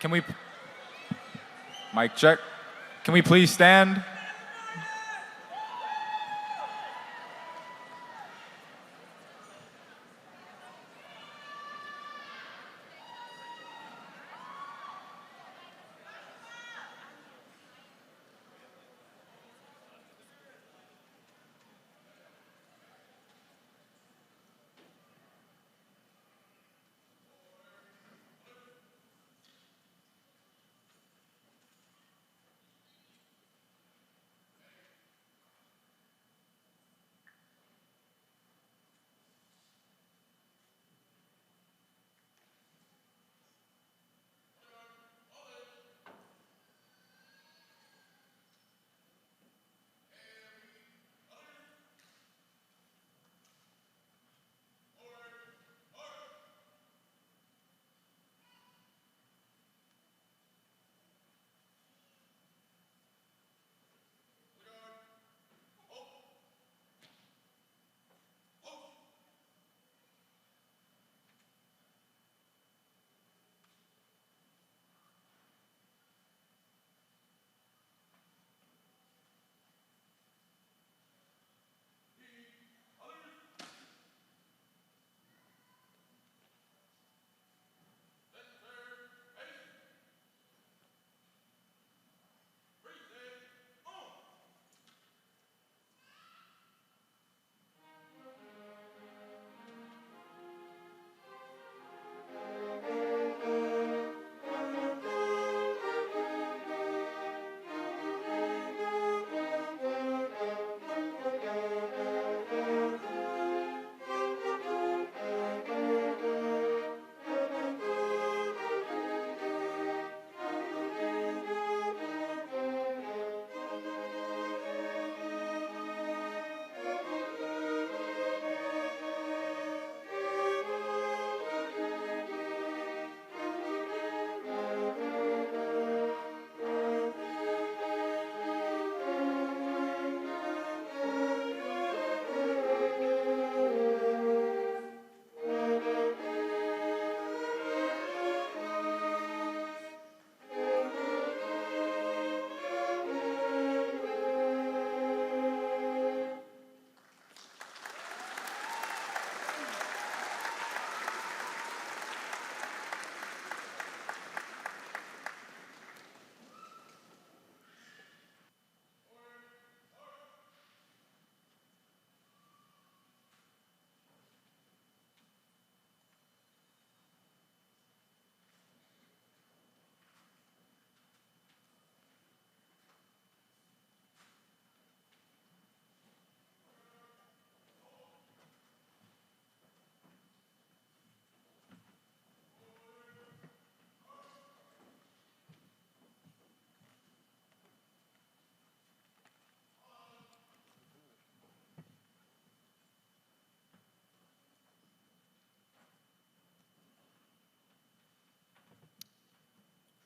Can we, mic check. Can we please stand?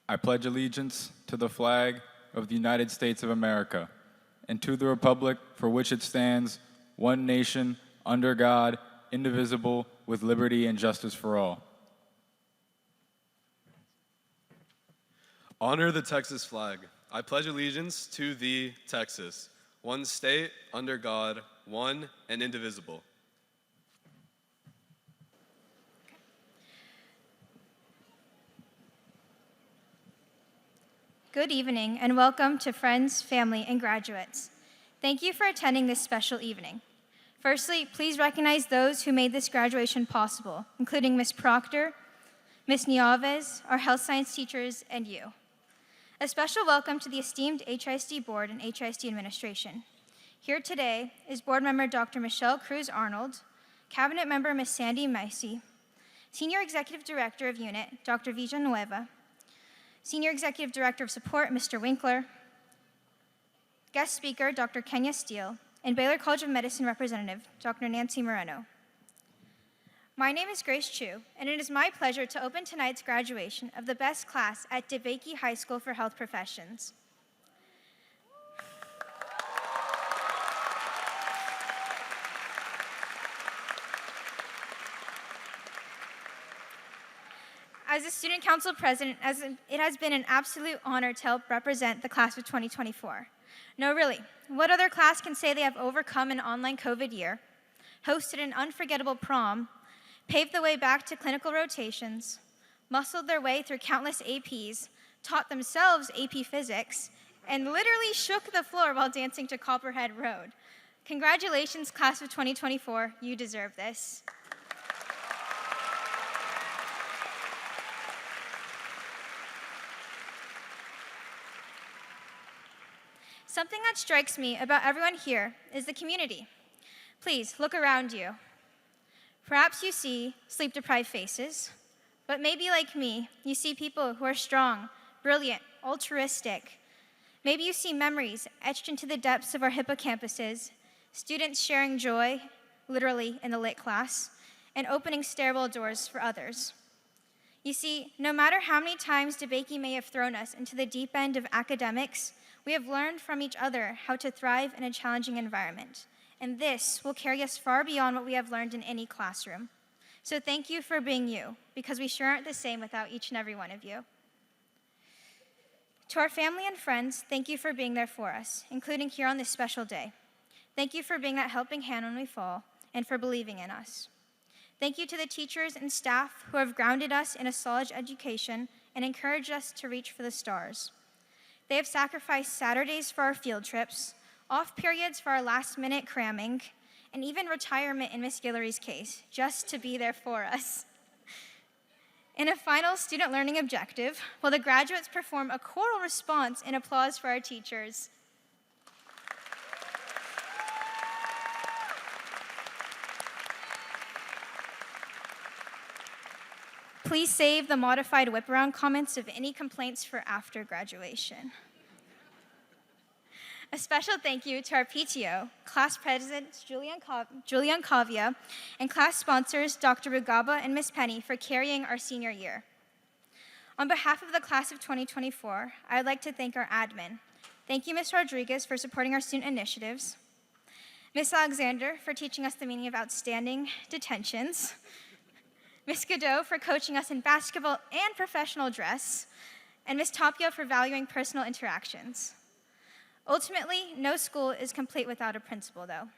I pledge allegiance to the flag of the United States of America and to the republic for which it stands, one nation, under God, indivisible, with liberty and justice for all. Honor the Texas flag. I pledge allegiance to thee, Texas, one state, under God, one and indivisible. Good evening and welcome to friends, family, and graduates. Thank you for attending this special evening. Firstly, please recognize those who made this graduation possible, including Ms. Proctor, Ms. Nieves, our health science teachers, and you. A special welcome to the esteemed HISD Board and HISD administration. Here today is Board Member Dr. Michelle Cruz-Arnold, Cabinet Member Ms. Sandy Macy, Senior Executive Director of Unit, Dr. Villanueva, Senior Executive Director of Support, Mr. Winkler, guest speaker, Dr. Kenya Steele, and Baylor College of Medicine representative, Dr. Nancy Moreno. My name is Grace Chu, and it is my pleasure to open tonight's graduation of the best class at Debakey High School for Health Professions. As the Student Council President, it has been an absolute honor to help represent the class of 2024. No, really, what other class can say they have overcome an online COVID year, hosted an unforgettable prom, paved the way back to clinical rotations, muscled their way through countless APs, taught themselves AP Physics, and literally shook the floor while dancing to Copperhead Road? Congratulations, class of 2024, you deserve this. Something that strikes me about everyone here is the community. Please look around you. Perhaps you see sleep-deprived faces, but maybe like me, you see people who are strong, brilliant, altruistic. Maybe you see memories etched into the depths of our hippocampuses, students sharing joy, literally in the lit class, and opening stairwell doors for others. You see, no matter how many times Debakey may have thrown us into the deep end of academics, we have learned from each other how to thrive in a challenging environment. And this will carry us far beyond what we have learned in any classroom. So thank you for being you, because we sure aren't the same without each and every one of you. To our family and friends, thank you for being there for us, including here on this special day. Thank you for being that helping hand when we fall, and for believing in us. Thank you to the teachers and staff who have grounded us in a solid education and encouraged us to reach for the stars. They have sacrificed Saturdays for our field trips, off periods for our last-minute cramming, and even retirement in Miss Guillory's case, just to be there for us. In a final student learning objective, will the graduates perform a choral response in applause for our teachers? Please save the modified whip-around comments of any complaints for after graduation. A special thank you to our PTO, class presidents Julian Kavia, and class sponsors Dr. Rugaba and Ms. Penny for carrying our senior year. On behalf of the class of 2024, I would like to thank our admin. Thank you, Ms. Rodriguez, for supporting our student initiatives, Ms. Alexander for teaching us the meaning of outstanding detentions, Ms. Godot for coaching us in basketball and professional dress, and Ms. Tapio for valuing personal interactions. Ultimately, no school is complete without a principal, though.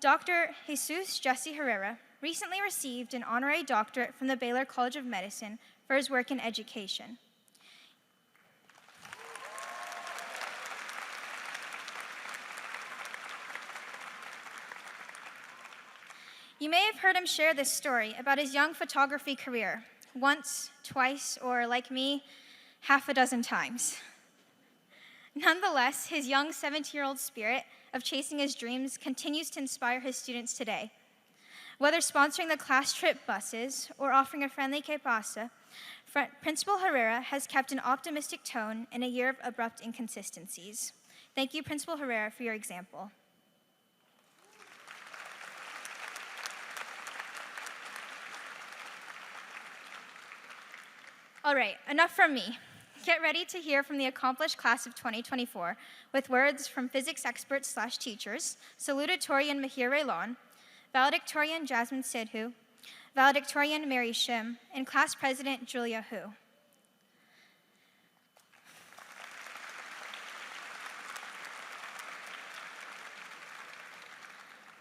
Dr. Jesus Jesse Herrera recently received an honorary doctorate from the Baylor College of Medicine for his work in education. You may have heard him share this story about his young photography career, once, twice, or like me, half a dozen times. Nonetheless, his young 17-year-old spirit of chasing his dreams continues to inspire his students today. Whether sponsoring the class trip buses or offering a friendly que pasa, Principal Herrera has kept an optimistic tone in a year of abrupt inconsistencies. Thank you, Principal Herrera, for your example. All right, enough from me. Get ready to hear from the accomplished class of 2024 with words from physics experts / teachers, salutatorian Mahir Raylon, valedictorian Jasmine Sidhu, valedictorian Mary Shim, and class president Julia Hu.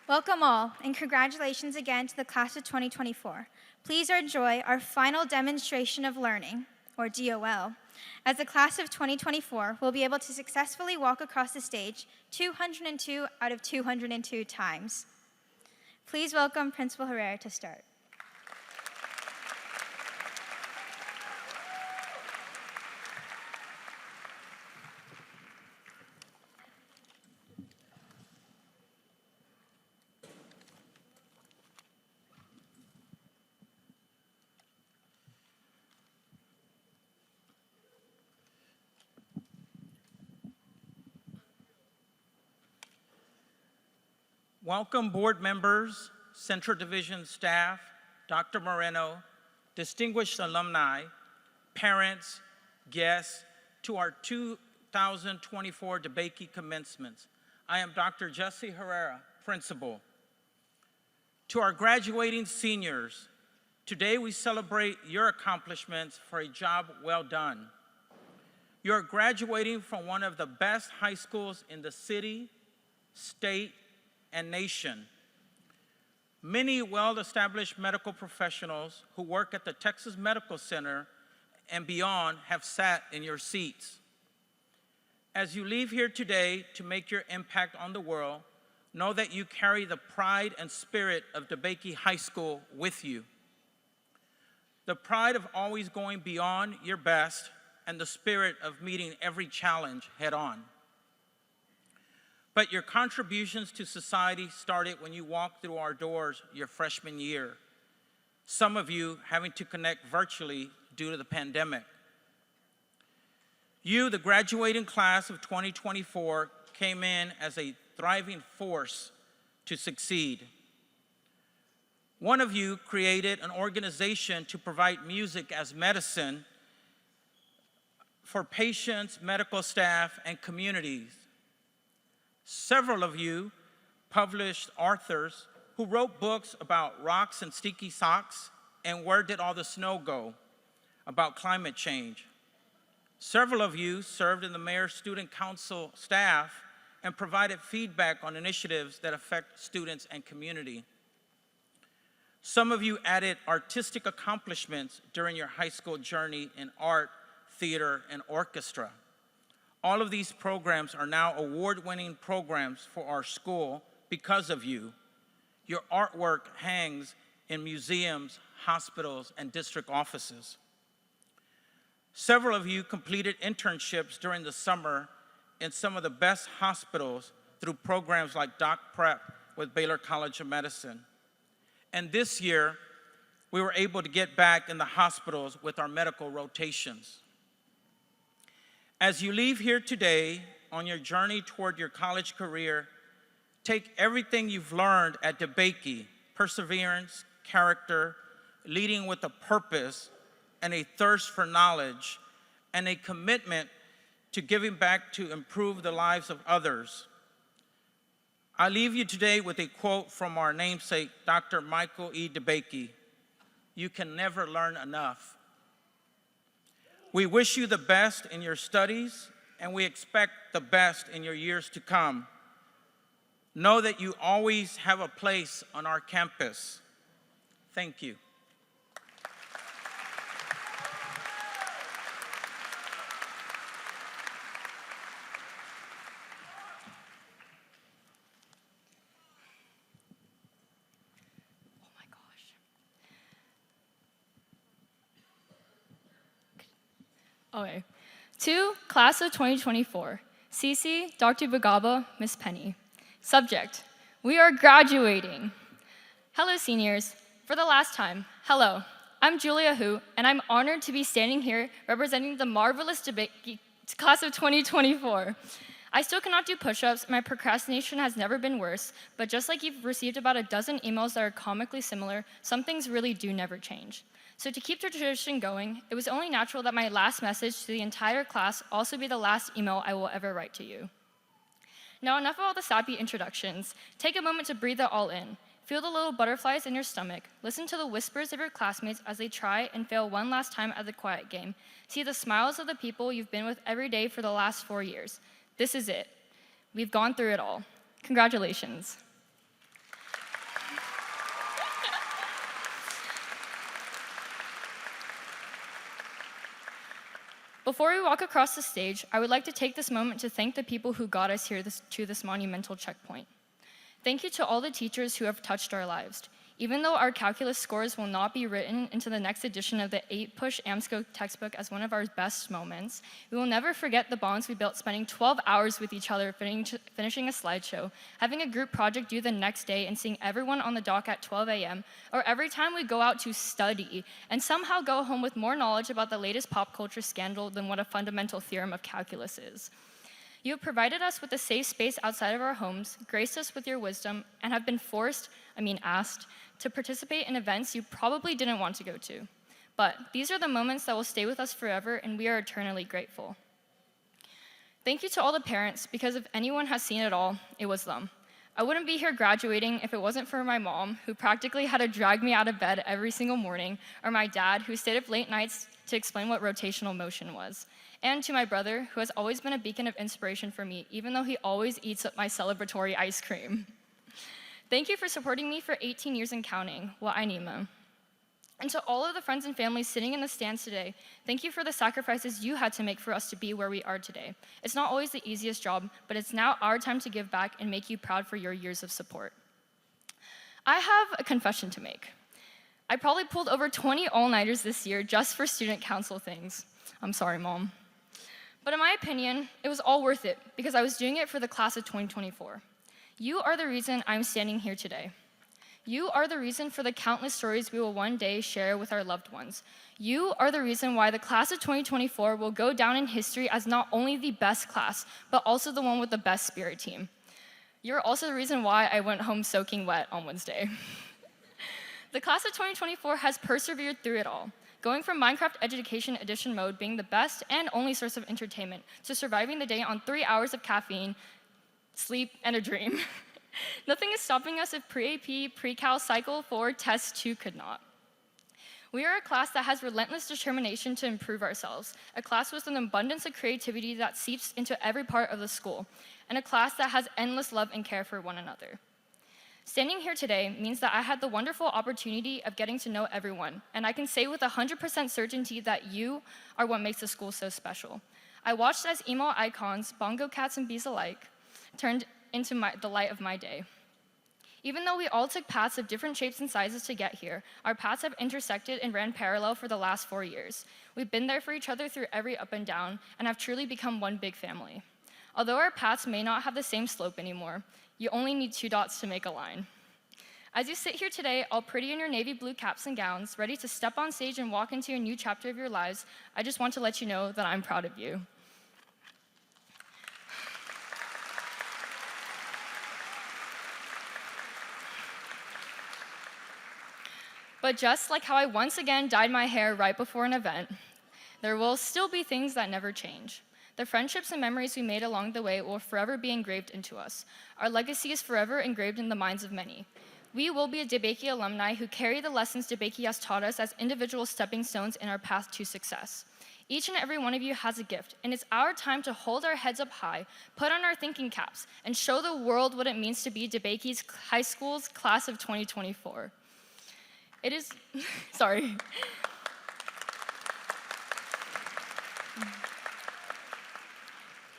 Welcome all, and congratulations again to the class of 2024. Please enjoy our final demonstration of learning, or DOL, as the class of 2024 will be able to successfully walk across the stage 202 out of 202 times. Please welcome Principal Herrera to start. Welcome board members, Central Division staff, Dr. Moreno, distinguished alumni, parents, guests, to our 2024 Debakey commencements. I am Dr. Jesse Herrera, principal. To our graduating seniors, Today, we celebrate your accomplishments for a job well done. You're graduating from one of the best high schools in the city, state, and nation. Many well-established medical professionals who work at the Texas Medical Center and beyond have sat in your seats. As you leave here today to make your impact on the world, know that you carry the pride and spirit of Debakey High School with you. The pride of always going beyond your best and the spirit of meeting every challenge head on. But your contributions to society started when you walked through our doors your freshman year, some of you having to connect virtually due to the pandemic. You, the graduating class of 2024, came in as a thriving force to succeed. One of you created an organization to provide music as medicine for patients, medical staff, and communities. Several of you published authors who wrote books about rocks and sticky socks and Where Did All the Snow Go? About climate change. Several of you served in the Mayor's Student Council staff and provided feedback on initiatives that affect students and community. Some of you added artistic accomplishments during your high school journey in art, theater, and orchestra. All of these programs are now award-winning programs for our school because of you. Your artwork hangs in museums, hospitals, and district offices. Several of you completed internships during the summer in some of the best hospitals through programs like Doc Prep with Baylor College of Medicine. And this year, we were able to get back in the hospitals with our medical rotations. As you leave here today on your journey toward your college career, take everything you've learned at Debakey, perseverance, character, leading with a purpose, and a thirst for knowledge, and a commitment to giving back to improve the lives of others. I leave you today with a quote from our namesake, Dr. Michael E. Debakey. You can never learn enough. We wish you the best in your studies, and we expect the best in your years to come. Know that you always have a place on our campus. Thank you. Okay. To class of 2024, CC, Dr. Bagaba, Miss Penny. Subject, we are graduating. Hello, seniors. For the last time, hello. I'm Julia Hu, and I'm honored to be standing here representing the marvelous Debakey class of 2024. I still cannot do push-ups. My procrastination has never been worse, but just like you've received about a dozen emails that are comically similar, some things really do never change. So to keep the tradition going, it was only natural that my last message to the entire class also be the last email I will ever write to you. Now, enough of all the sappy introductions. Take a moment to breathe it all in. Feel the little butterflies in your stomach. Listen to the whispers of your classmates as they try and fail one last time at the quiet game. See the smiles of the people you've been with every day for the last 4 years. This is it. We've gone through it all. Congratulations. Before we walk across the stage, I would like to take this moment to thank the people who got us here to this monumental checkpoint. Thank you to all the teachers who have touched our lives. Even though our calculus scores will not be written into the next edition of the 8-push AMSCO textbook as one of our best moments, we will never forget the bonds we built spending 12 hours with each other finishing a slideshow, having a group project due the next day and seeing everyone on the dock at 12 a.m., or every time we go out to study and somehow go home with more knowledge about the latest pop culture scandal than what a fundamental theorem of calculus is. You have provided us with a safe space outside of our homes, graced us with your wisdom, and have been asked, to participate in events you probably didn't want to go to. But these are the moments that will stay with us forever, and we are eternally grateful. Thank you to all the parents, because if anyone has seen it all, it was them. I wouldn't be here graduating if it wasn't for my mom, who practically had to drag me out of bed every single morning, or my dad, who stayed up late nights to explain what rotational motion was, and to my brother, who has always been a beacon of inspiration for me, even though he always eats up my celebratory ice cream. Thank you for supporting me for 18 years and counting. Wa ainima. And to all of the friends and family sitting in the stands today, thank you for the sacrifices you had to make for us to be where we are today. It's not always the easiest job, but it's now our time to give back and make you proud for your years of support. I have a confession to make. I probably pulled over 20 all-nighters this year just for student council things. I'm sorry, Mom. But in my opinion, it was all worth it because I was doing it for the class of 2024. You are the reason I'm standing here today. You are the reason for the countless stories we will one day share with our loved ones. You are the reason why the class of 2024 will go down in history as not only the best class, but also the one with the best spirit team. You're also the reason why I went home soaking wet on Wednesday. The class of 2024 has persevered through it all, going from Minecraft Education Edition mode being the best and only source of entertainment to surviving the day on 3 hours of caffeine, sleep, and a dream. Nothing is stopping us if pre-AP, pre-cal, cycle 4, test 2 could not. We are a class that has relentless determination to improve ourselves, a class with an abundance of creativity that seeps into every part of the school, and a class that has endless love and care for one another. Standing here today means that I had the wonderful opportunity of getting to know everyone, and I can say with 100% certainty that you are what makes the school so special. I watched as emo icons, bongo cats and bees alike, turned into the light of my day. Even though we all took paths of different shapes and sizes to get here, our paths have intersected and ran parallel for the last 4 years. We've been there for each other through every up and down, and have truly become one big family. Although our paths may not have the same slope anymore, you only need 2 dots to make a line. As you sit here today, all pretty in your navy blue caps and gowns, ready to step on stage and walk into a new chapter of your lives, I just want to let you know that I'm proud of you. But just like how I once again dyed my hair right before an event, there will still be things that never change. The friendships and memories we made along the way will forever be engraved into us. Our legacy is forever engraved in the minds of many. We will be a Debakey alumni who carry the lessons Debakey has taught us as individual stepping stones in our path to success. Each and every one of you has a gift, and it's our time to hold our heads up high, put on our thinking caps, and show the world what it means to be Debakey's High School's class of 2024. It is, sorry.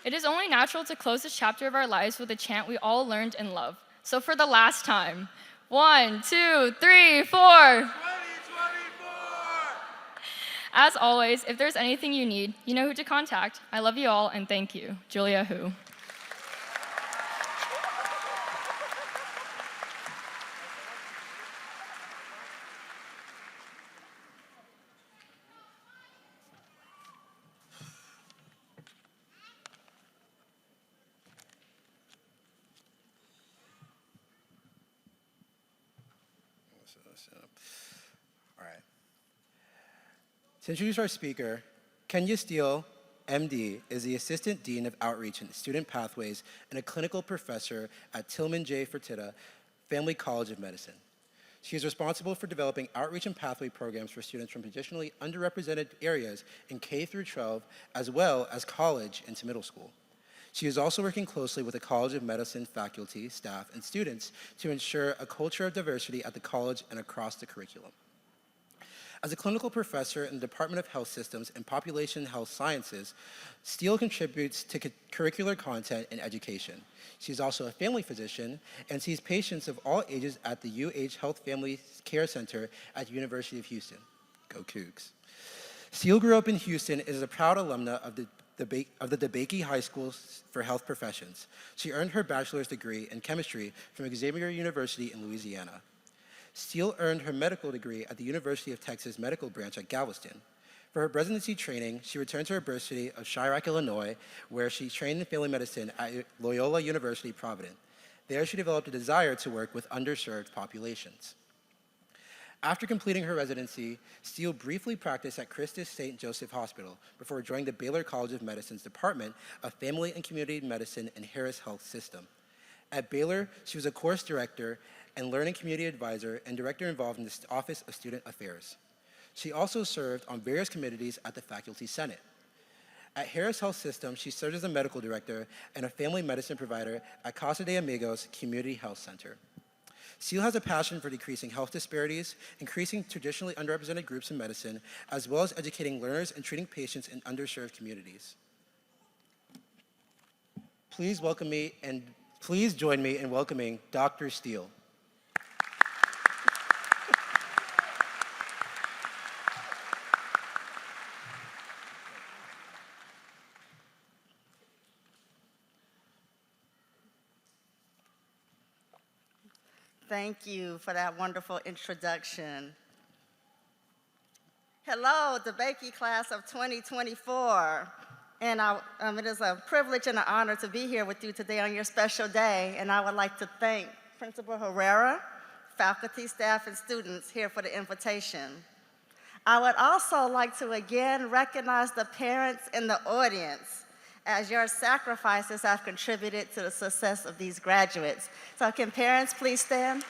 It is only natural to close this chapter of our lives with a chant we all learned and love. So for the last time, 1, 2, 3, 4. 2024! As always, if there's anything you need, you know who to contact. I love you all, and thank you. Julia Hu. All right. To introduce our speaker, Kenya Steele, MD, is the Assistant Dean of Outreach and Student Pathways and a clinical professor at Tillman J. Fertitta Family College of Medicine. She is responsible for developing outreach and pathway programs for students from traditionally underrepresented areas in K through 12, as well as college into middle school. She is also working closely with the College of Medicine faculty, staff, and students to ensure a culture of diversity at the college and across the curriculum. As a clinical professor in the Department of Health Systems and Population Health Sciences, Steele contributes to curricular content and education. She is also a family physician and sees patients of all ages at the UH Health Family Care Center at the University of Houston. Go Cougs. Steele grew up in Houston and is a proud alumna of the Debakey High School for Health Professions. She earned her bachelor's degree in chemistry from Xavier University in Louisiana. Steele earned her medical degree at the University of Texas Medical Branch at Galveston. For her residency training, she returned to her birth city of Chirac, Illinois, where she trained in family medicine at Loyola University, Providence. There, she developed a desire to work with underserved populations. After completing her residency, Steele briefly practiced at Christus St. Joseph Hospital before joining the Baylor College of Medicine's Department of Family and Community Medicine and Harris Health System. At Baylor, she was a course director and learning community advisor and director involved in the Office of Student Affairs. She also served on various committees at the Faculty Senate. At Harris Health System, she served as a medical director and a family medicine provider at Casa de Amigos Community Health Center. Seal has a passion for decreasing health disparities, increasing traditionally underrepresented groups in medicine, as well as educating learners and treating patients in underserved communities. Please join me in welcoming Dr. Steele. Thank you for that wonderful introduction. Hello, Debakey class of 2024. And it is a privilege and an honor to be here with you today on your special day. And I would like to thank Principal Herrera, faculty, staff, and students here for the invitation. I would also like to again recognize the parents in the audience, as your sacrifices have contributed to the success of these graduates. So can parents please stand?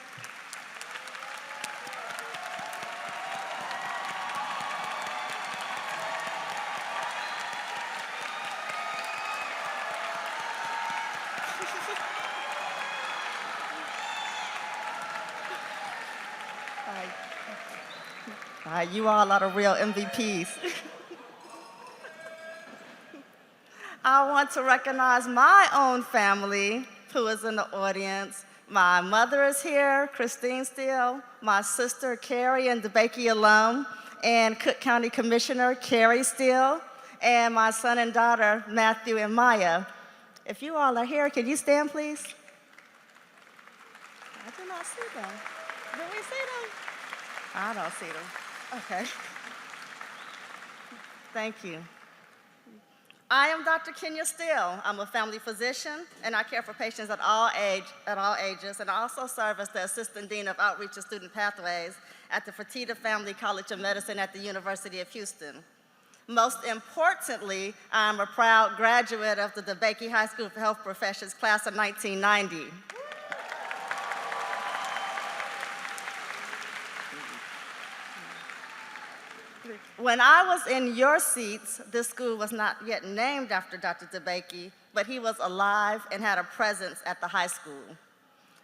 All right, you all are the real MVPs. I want to recognize my own family who is in the audience. My mother is here, Christine Steele, my sister Carrie, and Debakey alum, and Cook County Commissioner Carrie Steele, and my son and daughter Matthew and Maya. If you all are here, can you stand, please? I do not see them. Do we see them? I don't see them. Okay. Thank you. I am Dr. Kenya Steele. I'm a family physician, and I care for patients at all ages, and I also serve as the Assistant Dean of Outreach and Student Pathways at the Fertitta Family College of Medicine at the University of Houston. Most importantly, I'm a proud graduate of the Debakey High School for Health Professions class of 1990. When I was in your seats, this school was not yet named after Dr. Debakey, but he was alive and had a presence at the high school.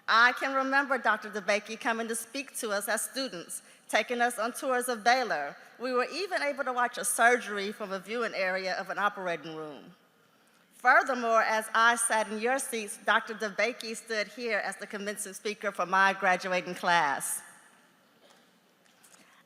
I can remember Dr. Debakey coming to speak to us as students, taking us on tours of Baylor. We were even able to watch a surgery from a viewing area of an operating room. Furthermore, as I sat in your seats, Dr. Debakey stood here as the commencement speaker for my graduating class.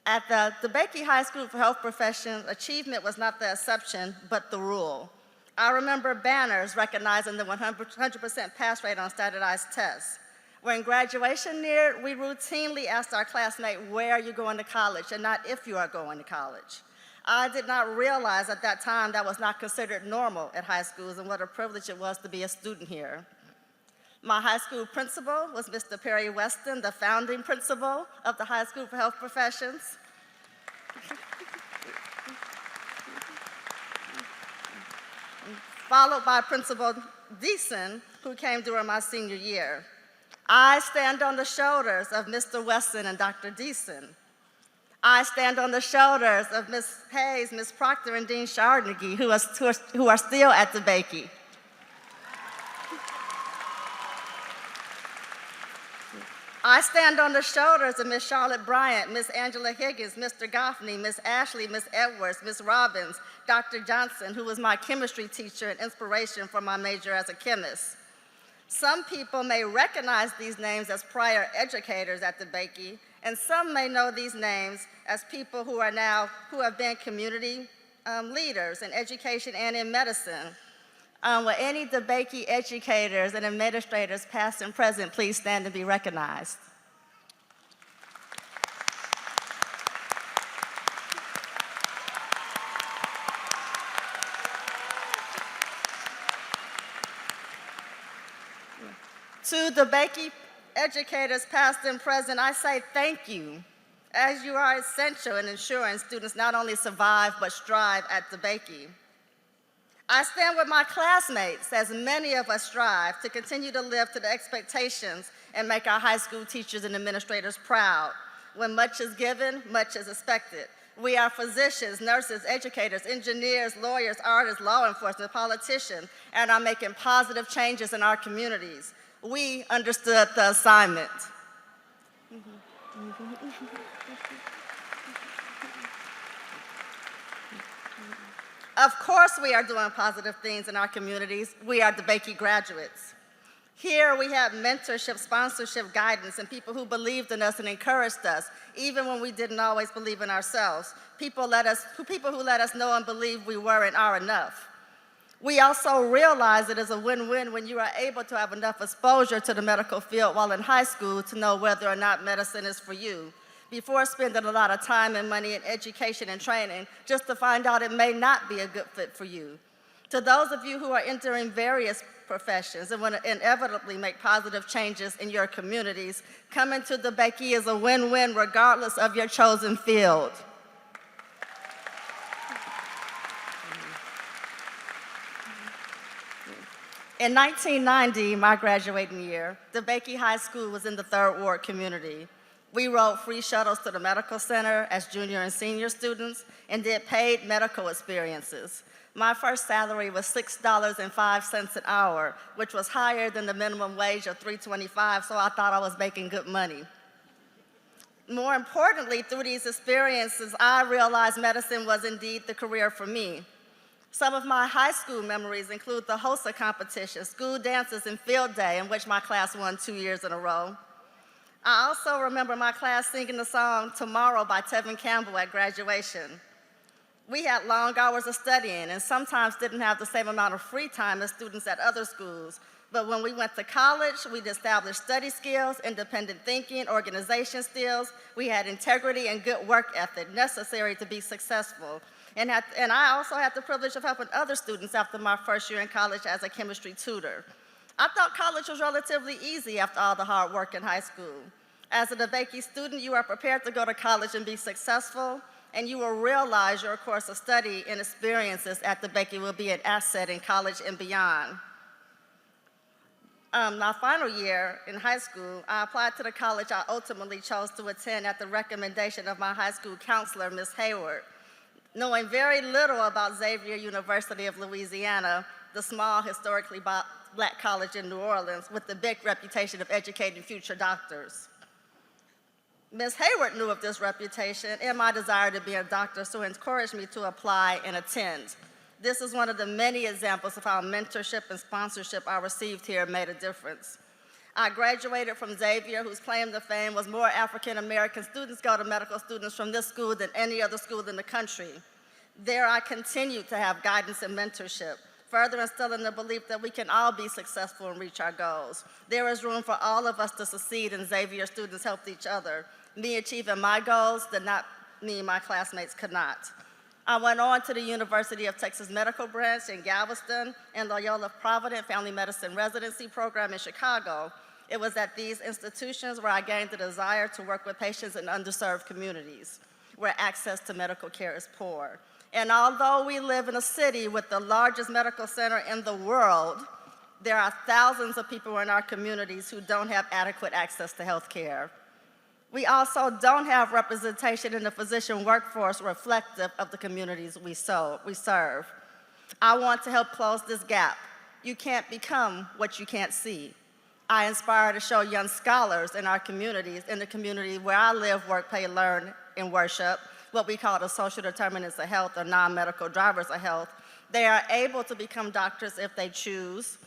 At the Debakey High School for Health Professions, achievement was not the exception, but the rule. I remember banners recognizing the 100% pass rate on standardized tests. When graduation neared, we routinely asked our classmate, where are you going to college, and not if you are going to college. I did not realize at that time that was not considered normal at high schools, and what a privilege it was to be a student here. My high school principal was Mr. Perry Weston, the founding principal of the High School for Health Professions. Followed by Principal Deason, who came during my senior year. I stand on the shoulders of Mr. Weston and Dr. Deason. I stand on the shoulders of Ms. Hayes, Ms. Proctor, and Dean Chardonnay, who are still at Debakey. I stand on the shoulders of Ms. Charlotte Bryant, Ms. Angela Higgins, Mr. Goffney, Ms. Ashley, Ms. Edwards, Ms. Robbins, Dr. Johnson, who was my chemistry teacher and inspiration for my major as a chemist. Some people may recognize these names as prior educators at Debakey, and some may know these names as people who have been community leaders in education and in medicine. Will any Debakey educators and administrators, past and present, please stand and be recognized? To Debakey educators, past and present, I say thank you, as you are essential in ensuring students not only survive but strive at Debakey. I stand with my classmates as many of us strive to continue to live to the expectations and make our high school teachers and administrators proud. When much is given, much is expected. We are physicians, nurses, educators, engineers, lawyers, artists, law enforcement, politicians, and are making positive changes in our communities. We understood the assignment. Of course we are doing positive things in our communities. We are Debakey graduates. Here we have mentorship, sponsorship, guidance, and people who believed in us and encouraged us, even when we didn't always believe in ourselves. People who let us know and believe we were and are enough. We also realize it is a win-win when you are able to have enough exposure to the medical field while in high school to know whether or not medicine is for you, before spending a lot of time and money in education and training just to find out it may not be a good fit for you. To those of you who are entering various professions and want to inevitably make positive changes in your communities, coming to Debakey is a win-win regardless of your chosen field. In 1990, my graduating year, Debakey High School was in the Third Ward community. We rode free shuttles to the medical center as junior and senior students and did paid medical experiences. My first salary was $6.05 an hour, which was higher than the minimum wage of $3.25, so I thought I was making good money. More importantly, through these experiences, I realized medicine was indeed the career for me. Some of my high school memories include the HOSA competition, school dances, and field day, in which my class won 2 years in a row. I also remember my class singing the song Tomorrow by Tevin Campbell at graduation. We had long hours of studying and sometimes didn't have the same amount of free time as students at other schools. But when we went to college, we'd established study skills, independent thinking, organization skills. We had integrity and good work ethic necessary to be successful. And I also had the privilege of helping other students after my first year in college as a chemistry tutor. I thought college was relatively easy after all the hard work in high school. As a Debakey student, you are prepared to go to college and be successful, and you will realize your course of study and experiences at Debakey will be an asset in college and beyond. My final year in high school, I applied to the college I ultimately chose to attend at the recommendation of my high school counselor, Ms. Hayward. Knowing very little about Xavier University of Louisiana, the small, historically black college in New Orleans with the big reputation of educating future doctors. Ms. Hayward knew of this reputation and my desire to be a doctor, so encouraged me to apply and attend. This is one of the many examples of how mentorship and sponsorship I received here made a difference. I graduated from Xavier, whose claim to fame was more African American students go to medical students from this school than any other school in the country. There I continued to have guidance and mentorship, further instilling the belief that we can all be successful and reach our goals. There is room for all of us to succeed, and Xavier students helped each other. Me achieving my goals did not mean my classmates could not. I went on to the University of Texas Medical Branch in Galveston and Loyola Providence Family Medicine Residency Program in Chicago. It was at these institutions where I gained the desire to work with patients in underserved communities, where access to medical care is poor. And although we live in a city with the largest medical center in the world, there are thousands of people in our communities who don't have adequate access to health care. We also don't have representation in the physician workforce reflective of the communities we serve. I want to help close this gap. You can't become what you can't see. I aspire to show young scholars in our communities, in the community where I live, work, play, learn, and worship, what we call the social determinants of health or non-medical drivers of health. They are able to become doctors if they choose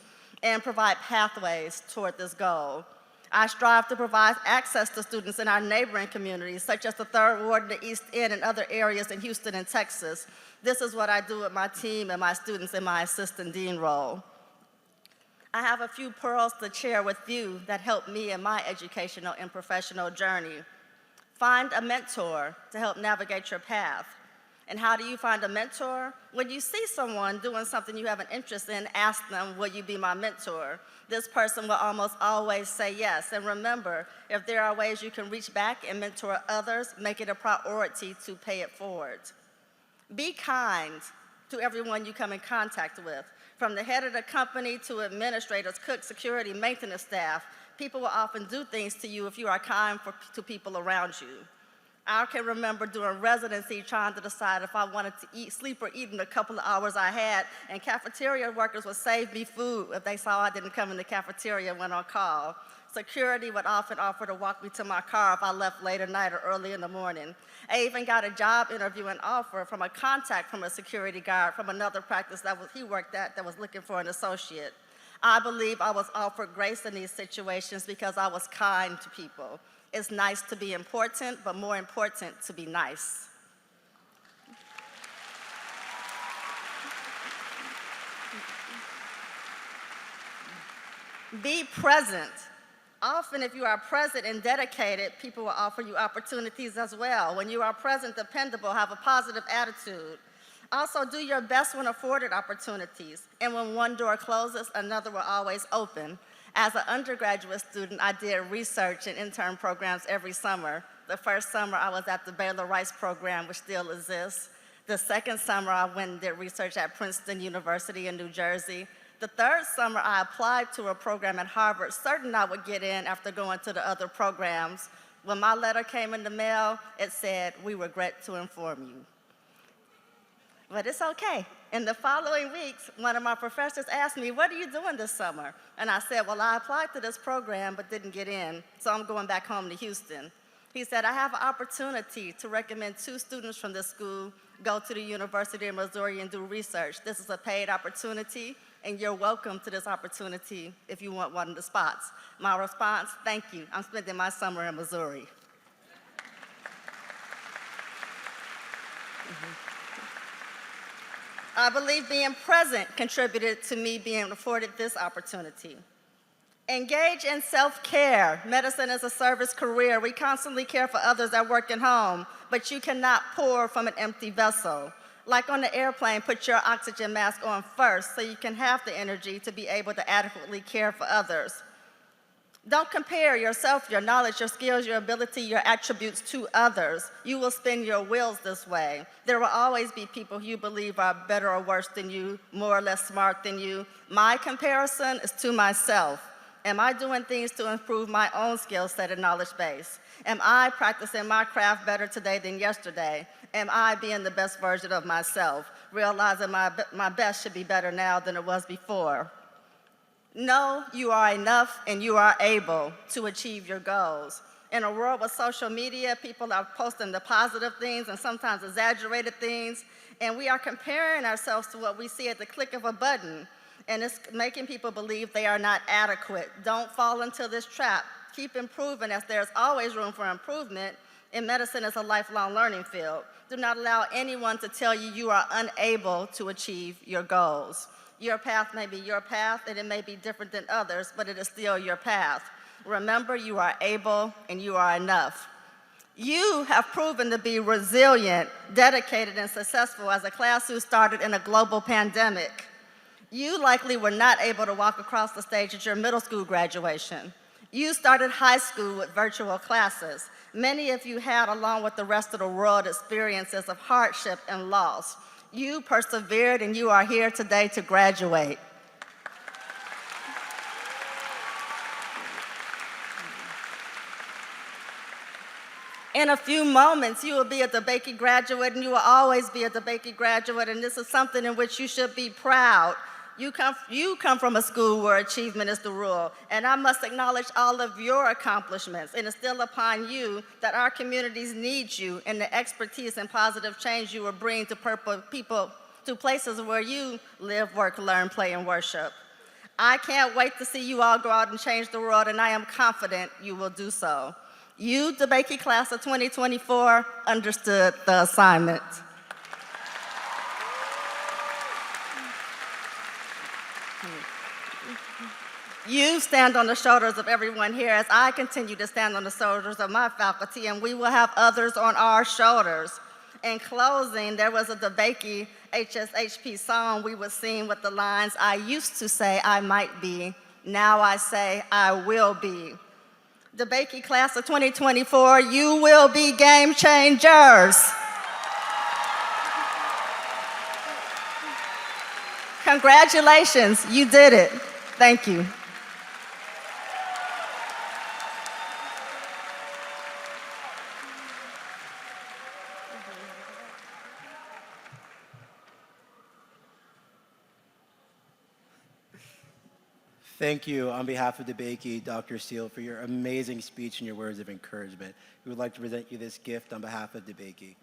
and provide pathways toward this goal. I strive to provide access to students in our neighboring communities, such as the Third Ward, the East End, and other areas in Houston and Texas. This is what I do with my team and my students in my assistant dean role. I have a few pearls to share with you that helped me in my educational and professional journey. Find a mentor to help navigate your path. And how do you find a mentor? When you see someone doing something you have an interest in, ask them, will you be my mentor? This person will almost always say yes. And remember, if there are ways you can reach back and mentor others, make it a priority to pay it forward. Be kind to everyone you come in contact with. From the head of the company to administrators, cooks, security, maintenance staff, people will often do things to you if you are kind to people around you. I can remember during residency trying to decide if I wanted to eat, sleep, or eat in the couple of hours I had, and cafeteria workers would save me food if they saw I didn't come in the cafeteria when on call. Security would often offer to walk me to my car if I left late at night or early in the morning. I even got a job interview and offer from a contact from a security guard from another practice he worked at that was looking for an associate. I believe I was offered grace in these situations because I was kind to people. It's nice to be important, but more important to be nice. Be present. Often, if you are present and dedicated, people will offer you opportunities as well. When you are present, dependable, have a positive attitude. Also, do your best when afforded opportunities. And when one door closes, another will always open. As an undergraduate student, I did research and intern programs every summer. The first summer, I was at the Baylor Rice program, which still exists. The second summer, I went and did research at Princeton University in New Jersey. The third summer, I applied to a program at Harvard, certain I would get in after going to the other programs. When my letter came in the mail, it said, "We regret to inform you." But it's okay. In the following weeks, one of my professors asked me, "What are you doing this summer?" And I said, "Well, I applied to this program but didn't get in, so I'm going back home to Houston." He said, "I have an opportunity to recommend 2 students from this school go to the University of Missouri and do research. This is a paid opportunity, and you're welcome to this opportunity if you want one of the spots." My response, "Thank you. I'm spending my summer in Missouri." I believe being present contributed to me being afforded this opportunity. Engage in self-care. Medicine is a service career. We constantly care for others that work at home, but you cannot pour from an empty vessel. Like on the airplane, put your oxygen mask on first so you can have the energy to be able to adequately care for others. Don't compare yourself, your knowledge, your skills, your ability, your attributes to others. You will spin your wheels this way. There will always be people you believe are better or worse than you, more or less smart than you. My comparison is to myself. Am I doing things to improve my own skill set and knowledge base? Am I practicing my craft better today than yesterday? Am I being the best version of myself, realizing my best should be better now than it was before? Know you are enough and you are able to achieve your goals. In a world with social media, people are posting the positive things and sometimes exaggerated things, and we are comparing ourselves to what we see at the click of a button, and it's making people believe they are not adequate. Don't fall into this trap. Keep improving, as there's always room for improvement, and medicine is a lifelong learning field. Do not allow anyone to tell you you are unable to achieve your goals. Your path may be your path, and it may be different than others, but it is still your path. Remember, you are able and you are enough. You have proven to be resilient, dedicated, and successful as a class who started in a global pandemic. You likely were not able to walk across the stage at your middle school graduation. You started high school with virtual classes. Many of you had, along with the rest of the world, experiences of hardship and loss. You persevered, and you are here today to graduate. In a few moments, you will be a Debakey graduate, and you will always be a Debakey graduate, and this is something in which you should be proud. You come from a school where achievement is the rule, and I must acknowledge all of your accomplishments, and it's still upon you that our communities need you and the expertise and positive change you will bring to people, to places where you live, work, learn, play, and worship. I can't wait to see you all go out and change the world, and I am confident you will do so. You, Debakey class of 2024, understood the assignment. You stand on the shoulders of everyone here as I continue to stand on the shoulders of my faculty, and we will have others on our shoulders. In closing, there was a Debakey HSHP song we would sing with the lines, "I used to say I might be, now I say I will be." Debakey class of 2024, you will be game changers. Congratulations, you did it. Thank you. Thank you on behalf of Debakey, Dr. Steele, for your amazing speech and your words of encouragement. We would like to present you this gift on behalf of Debakey.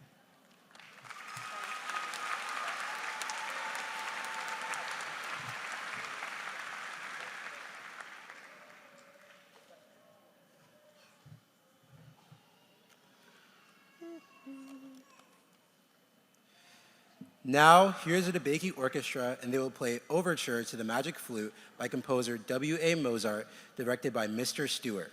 Now, here's the Debakey Orchestra, and they will play Overture to the Magic Flute by composer W.A. Mozart, directed by Mr. Stewart.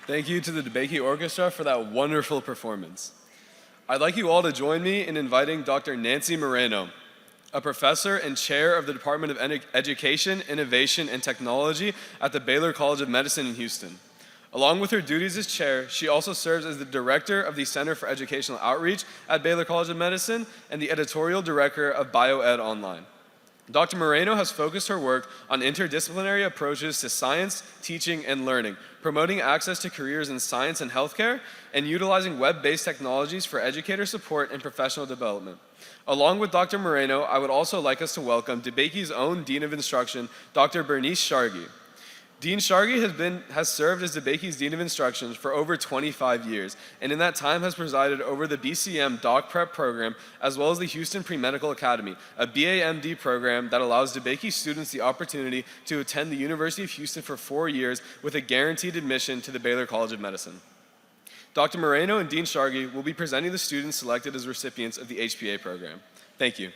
Thank you to the Debakey Orchestra for that wonderful performance. I'd like you all to join me in inviting Dr. Nancy Moreno, a professor and chair of the Department of Education, Innovation, and Technology at the Baylor College of Medicine in Houston. Along with her duties as chair, she also serves as the director of the Center for Educational Outreach at Baylor College of Medicine and the editorial director of BioEd Online. Dr. Moreno has focused her work on interdisciplinary approaches to science, teaching, and learning, promoting access to careers in science and healthcare, and utilizing web-based technologies for educator support and professional development. Along with Dr. Moreno, I would also like us to welcome Debakey's own Dean of Instruction, Dr. Bernice Shargi. Dean Shargi has served as Debakey's Dean of Instruction for over 25 years, and in that time has presided over the BCM Doc Prep program, as well as the Houston Pre-Medical Academy, a BA/MD program that allows Debakey students the opportunity to attend the University of Houston for 4 years with a guaranteed admission to the Baylor College of Medicine. Dr. Moreno and Dean Shargi will be presenting the students selected as recipients of the HPA program. Thank you.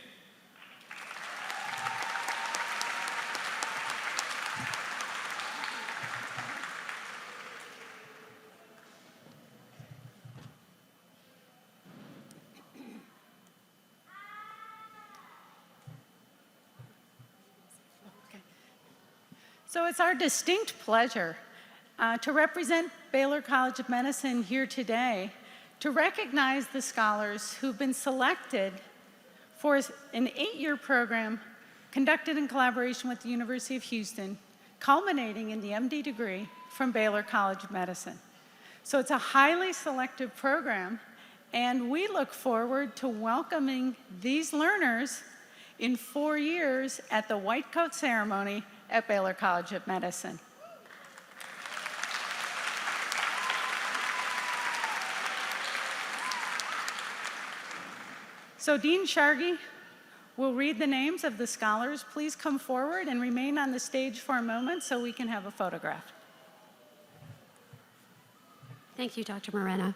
So it's our distinct pleasure to represent Baylor College of Medicine here today to recognize the scholars who've been selected for an 8-year program conducted in collaboration with the University of Houston, culminating in the MD degree from Baylor College of Medicine. So it's a highly selective program, and we look forward to welcoming these learners in 4 years at the White Coat Ceremony at Baylor College of Medicine. So Dean Shargi will read the names of the scholars. Please come forward and remain on the stage for a moment so we can have a photograph. Thank you, Dr. Moreno.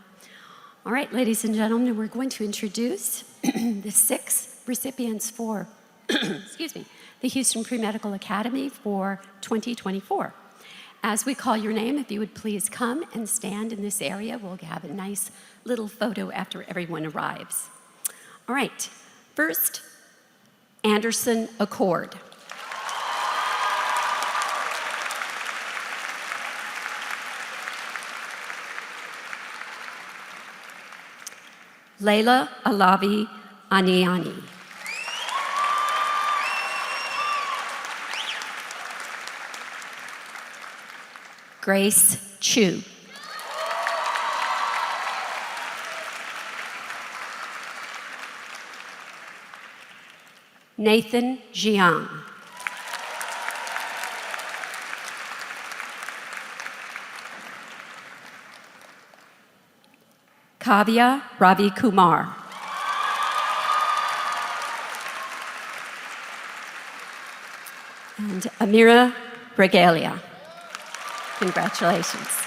All right, ladies and gentlemen, we're going to introduce the 6 recipients for, excuse me, the Houston Pre-Medical Academy for 2024. As we call your name, if you would please come and stand in this area, we'll have a nice little photo after everyone arrives. All right, first, Anderson Accord. Layla Alavi Aniani. Grace Chu. Nathan Jiang. Kavya Ravi Kumar. And Amira Regalia. Congratulations.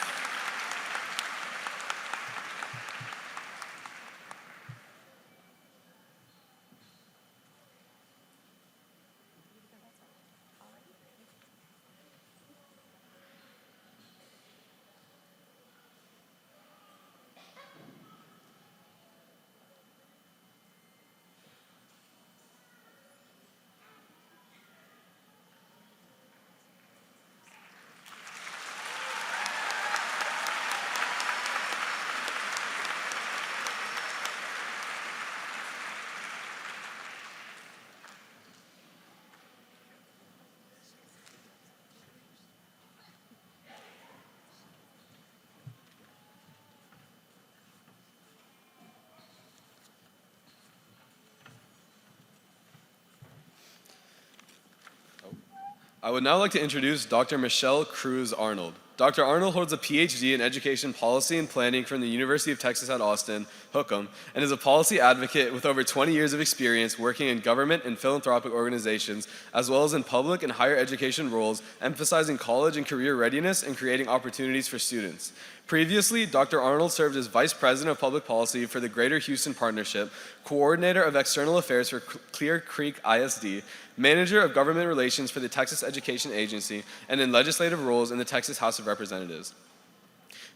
I would now like to introduce Dr. Michelle Cruz Arnold. Dr. Arnold holds a PhD in Education Policy and Planning from the University of Texas at Austin, Hookham, and is a policy advocate with over 20 years of experience working in government and philanthropic organizations, as well as in public and higher education roles, emphasizing college and career readiness and creating opportunities for students. Previously, Dr. Arnold served as Vice President of Public Policy for the Greater Houston Partnership, Coordinator of External Affairs for Clear Creek ISD, Manager of Government Relations for the Texas Education Agency, and in legislative roles in the Texas House of Representatives.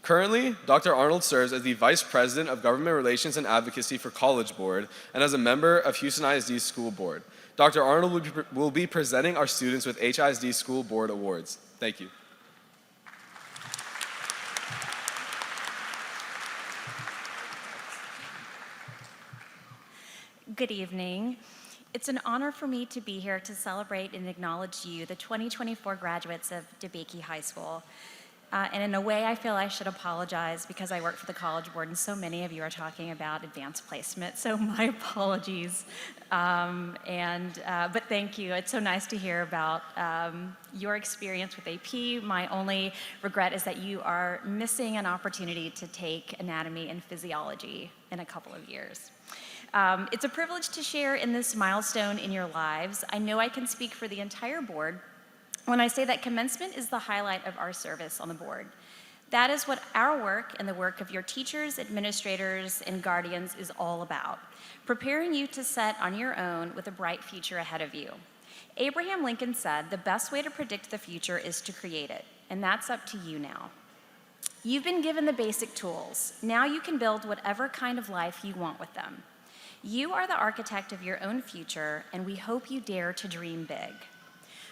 Currently, Dr. Arnold serves as the Vice President of Government Relations and Advocacy for College Board and as a member of Houston ISD School Board. Dr. Arnold will be presenting our students with HISD School Board Awards. Thank you. Good evening. It's an honor for me to be here to celebrate and acknowledge you, the 2024 graduates of Debakey High School. And in a way, I feel I should apologize because I work for the College Board and so many of you are talking about advanced placement, so my apologies. But thank you. It's so nice to hear about your experience with AP. My only regret is that you are missing an opportunity to take anatomy and physiology in a couple of years. It's a privilege to share in this milestone in your lives. I know I can speak for the entire board when I say that commencement is the highlight of our service on the board. That is what our work and the work of your teachers, administrators, and guardians is all about, preparing you to set on your own with a bright future ahead of you. Abraham Lincoln said, "The best way to predict the future is to create it," and that's up to you now. You've been given the basic tools. Now you can build whatever kind of life you want with them. You are the architect of your own future, and we hope you dare to dream big.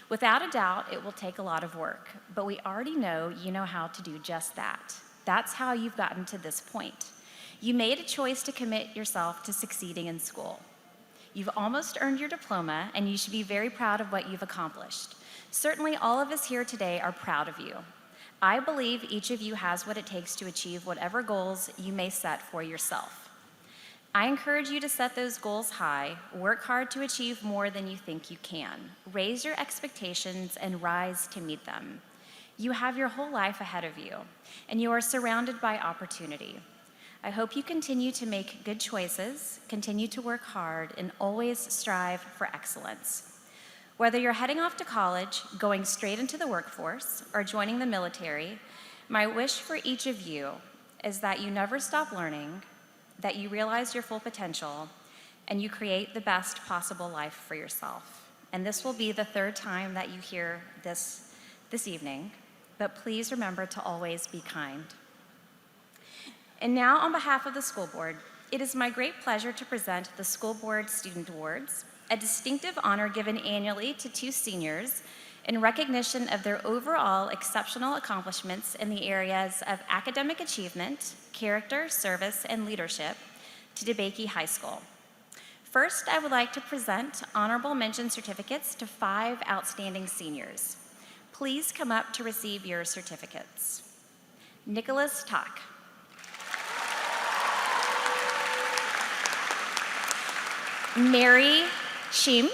Without a doubt, it will take a lot of work, but we already know you know how to do just that. That's how you've gotten to this point. You made a choice to commit yourself to succeeding in school. You've almost earned your diploma, and you should be very proud of what you've accomplished. Certainly, all of us here today are proud of you. I believe each of you has what it takes to achieve whatever goals you may set for yourself. I encourage you to set those goals high, work hard to achieve more than you think you can, raise your expectations, and rise to meet them. You have your whole life ahead of you, and you are surrounded by opportunity. I hope you continue to make good choices, continue to work hard, and always strive for excellence. Whether you're heading off to college, going straight into the workforce, or joining the military, my wish for each of you is that you never stop learning, that you realize your full potential, and you create the best possible life for yourself. And this will be the third time that you hear this evening, but please remember to always be kind. And now, on behalf of the school board, it is my great pleasure to present the School Board Student Awards, a distinctive honor given annually to 2 seniors in recognition of their overall exceptional accomplishments in the areas of academic achievement, character, service, and leadership to Debakey High School. First, I would like to present honorable mention certificates to 5 outstanding seniors. Please come up to receive your certificates. Nicholas Tock. Mary Shim.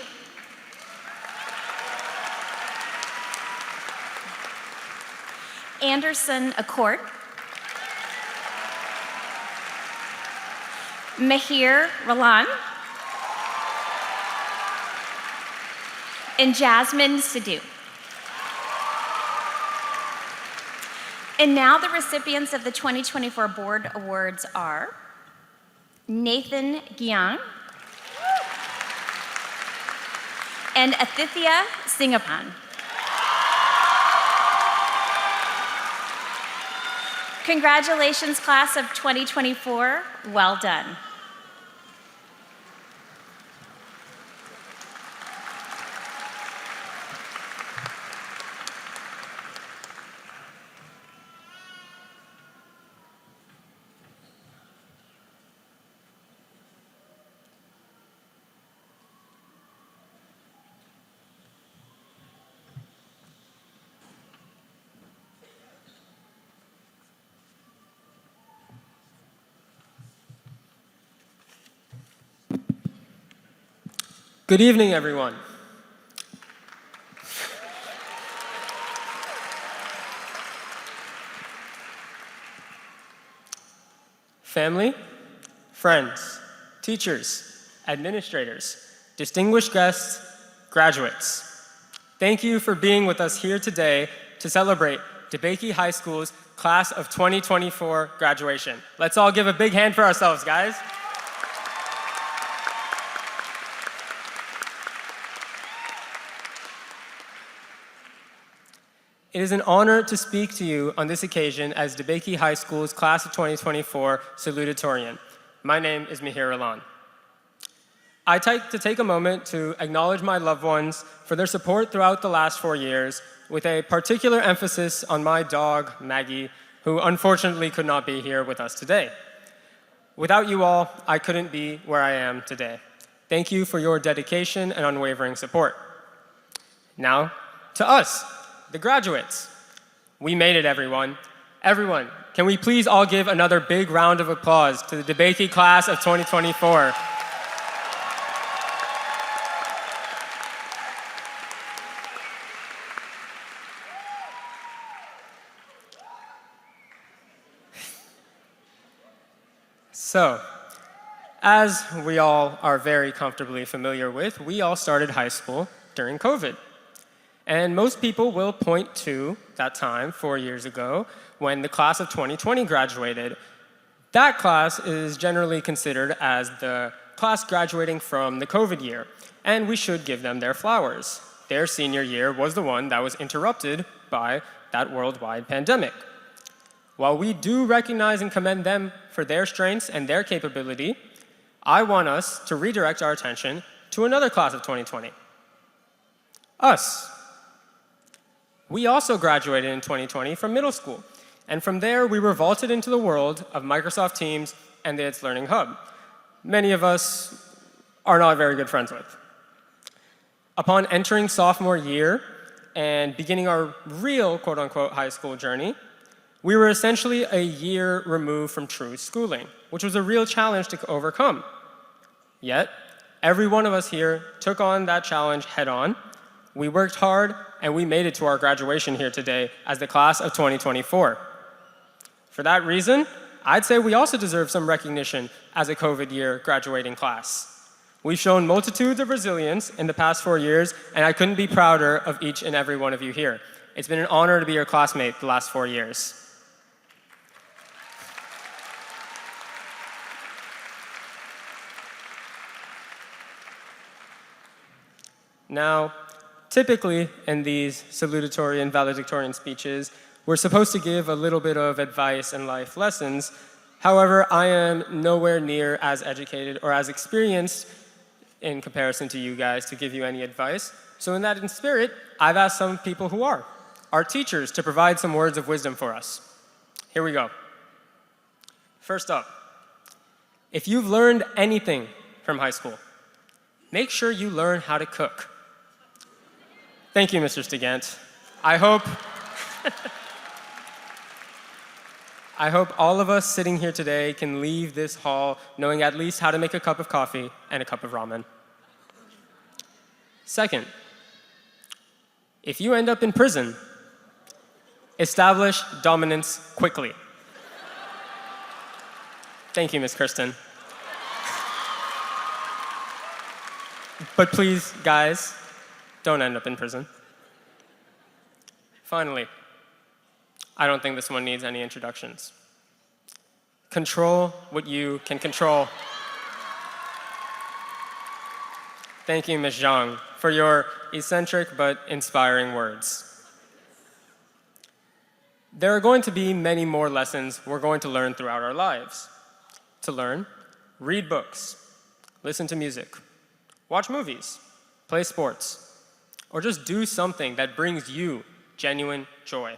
Anderson Accord. Mahir Ralan. And Jasmine Sidhu. And now the recipients of the 2024 Board Awards are Nathan Gyang and Athithya Singapan. Congratulations, class of 2024. Well done. Good evening, everyone. Family, friends, teachers, administrators, distinguished guests, graduates, thank you for being with us here today to celebrate Debakey High School's class of 2024 graduation. Let's all give a big hand for ourselves, guys. It is an honor to speak to you on this occasion as Debakey High School's Class of 2024 salutatorian. My name is Mahir Alan. I'd like to take a moment to acknowledge my loved ones for their support throughout the last 4 years, with a particular emphasis on my dog, Maggie, who unfortunately could not be here with us today. Without you all, I couldn't be where I am today. Thank you for your dedication and unwavering support. Now, to us, the graduates. We made it, everyone. Everyone, can we please all give another big round of applause to the Debakey class of 2024. So, as we all are very comfortably familiar with, we all started high school during COVID. And most people will point to that time 4 years ago when the class of 2020 graduated. That class is generally considered as the class graduating from the COVID year, and we should give them their flowers. Their senior year was the one that was interrupted by that worldwide pandemic. While we do recognize and commend them for their strengths and their capability, I want us to redirect our attention to another class of 2020. Us. We also graduated in 2020 from middle school, and from there we were vaulted into the world of Microsoft Teams and its Learning Hub. Many of us are not very good friends with. Upon entering sophomore year, and beginning our real quote-unquote high school journey, we were essentially a year removed from true schooling, which was a real challenge to overcome. Yet, every one of us here took on that challenge head on. We worked hard, and we made it to our graduation here today as the class of 2024. For that reason, I'd say we also deserve some recognition as a COVID year graduating class. We've shown multitudes of resilience in the past 4 years, and I couldn't be prouder of each and every one of you here. It's been an honor to be your classmate the last 4 years. Now, typically in these salutatory and valedictorian speeches, we're supposed to give a little bit of advice and life lessons. However, I am nowhere near as educated or as experienced in comparison to you guys to give you any advice. So in that spirit, I've asked some people who are, our teachers, to provide some words of wisdom for us. Here we go. First up, if you've learned anything from high school, make sure you learn how to cook. Thank you, Mr. Stigant. I hope all of us sitting here today can leave this hall knowing at least how to make a cup of coffee and a cup of ramen. Second, if you end up in prison, establish dominance quickly. Thank you, Ms. Kristen. But please, guys, don't end up in prison. Finally, I don't think this one needs any introductions. Control what you can control. Thank you, Ms. Zhang, for your eccentric but inspiring words. There are going to be many more lessons we're going to learn throughout our lives. To learn, read books, listen to music, watch movies, play sports, or just do something that brings you genuine joy.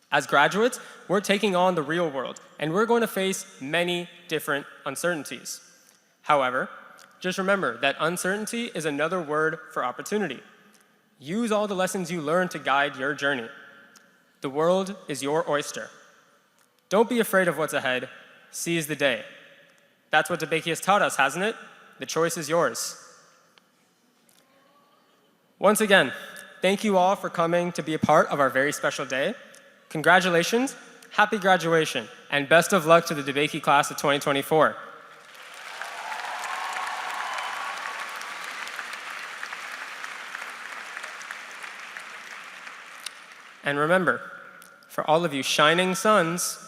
As graduates, we're taking on the real world, and we're going to face many different uncertainties. However, just remember that uncertainty is another word for opportunity. Use all the lessons you learn to guide your journey. The world is your oyster. Don't be afraid of what's ahead. Seize the day. That's what Debakey has taught us, hasn't it? The choice is yours. Once again, thank you all for coming to be a part of our very special day. Congratulations, happy graduation, and best of luck to the Debakey class of 2024. And remember, for all of you shining suns,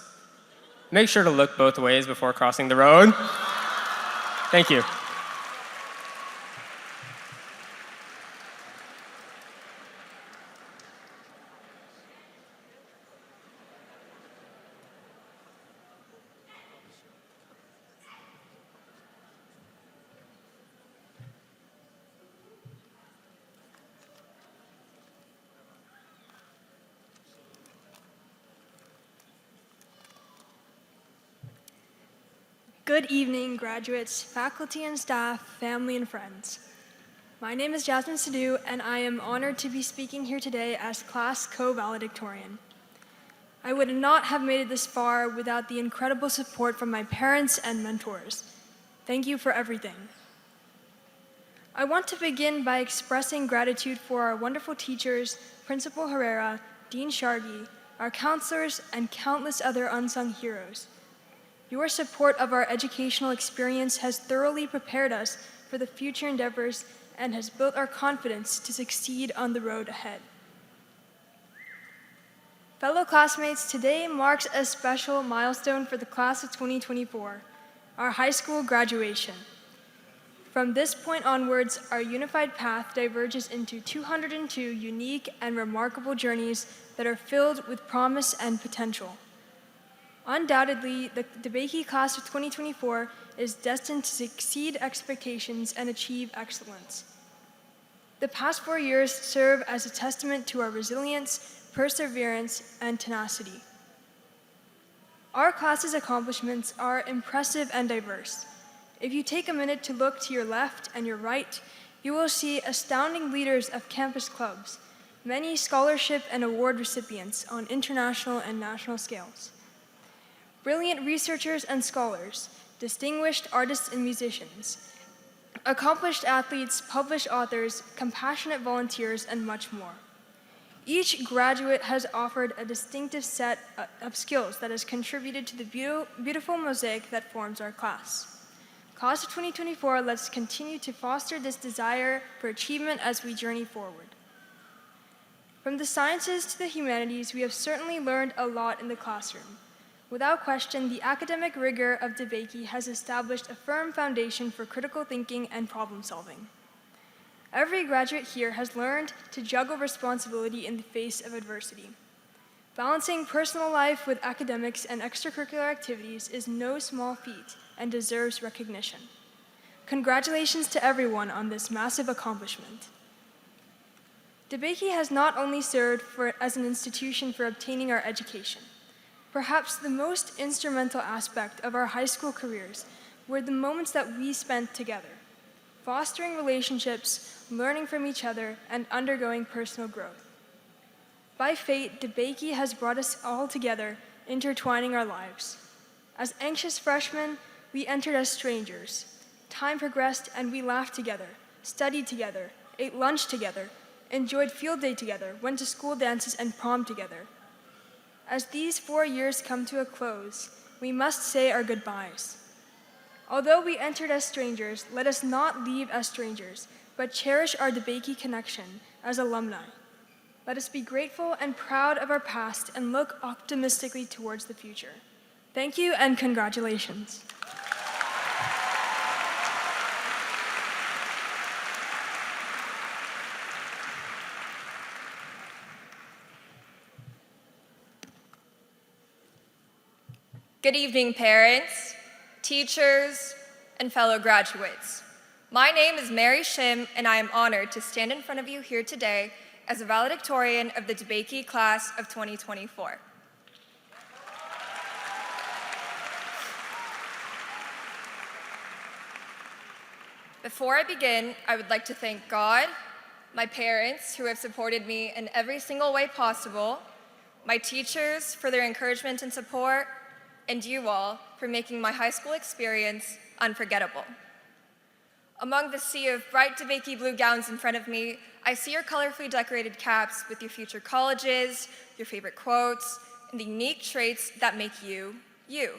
make sure to look both ways before crossing the road. Thank you. Good evening, graduates, faculty and staff, family and friends. My name is Jasmine Sadhu, and I am honored to be speaking here today as class co-valedictorian. I would not have made it this far without the incredible support from my parents and mentors. Thank you for everything. I want to begin by expressing gratitude for our wonderful teachers, Principal Herrera, Dean Shargi, our counselors, and countless other unsung heroes. Your support of our educational experience has thoroughly prepared us for the future endeavors and has built our confidence to succeed on the road ahead. Fellow classmates, today marks a special milestone for the class of 2024, our high school graduation. From this point onwards, our unified path diverges into 202 unique and remarkable journeys that are filled with promise and potential. Undoubtedly, the Debakey class of 2024 is destined to exceed expectations and achieve excellence. The past 4 years serve as a testament to our resilience, perseverance, and tenacity. Our class's accomplishments are impressive and diverse. If you take a minute to look to your left and your right, you will see astounding leaders of campus clubs, many scholarship and award recipients on international and national scales, brilliant researchers and scholars, distinguished artists and musicians, accomplished athletes, published authors, compassionate volunteers, and much more. Each graduate has offered a distinctive set of skills that has contributed to the beautiful mosaic that forms our class. Class of 2024, let's continue to foster this desire for achievement as we journey forward. From the sciences to the humanities, we have certainly learned a lot in the classroom. Without question, the academic rigor of Debakey has established a firm foundation for critical thinking and problem solving. Every graduate here has learned to juggle responsibility in the face of adversity. Balancing personal life with academics and extracurricular activities is no small feat and deserves recognition. Congratulations to everyone on this massive accomplishment. Debakey has not only served as an institution for obtaining our education. Perhaps the most instrumental aspect of our high school careers were the moments that we spent together, fostering relationships, learning from each other, and undergoing personal growth. By fate, Debakey has brought us all together, intertwining our lives. As anxious freshmen, we entered as strangers. Time progressed and we laughed together, studied together, ate lunch together, enjoyed field day together, went to school dances and prom together. As these 4 years come to a close, we must say our goodbyes. Although we entered as strangers, let us not leave as strangers, but cherish our Debakey connection as alumni. Let us be grateful and proud of our past and look optimistically towards the future. Thank you and congratulations. Good evening, parents, teachers, and fellow graduates. My name is Mary Shim, and I am honored to stand in front of you here today as a valedictorian of the Debakey class of 2024. Before I begin, I would like to thank God, my parents who have supported me in every single way possible, my teachers for their encouragement and support, and you all for making my high school experience unforgettable. Among the sea of bright Debakey blue gowns in front of me, I see your colorfully decorated caps with your future colleges, your favorite quotes, and the unique traits that make you, you.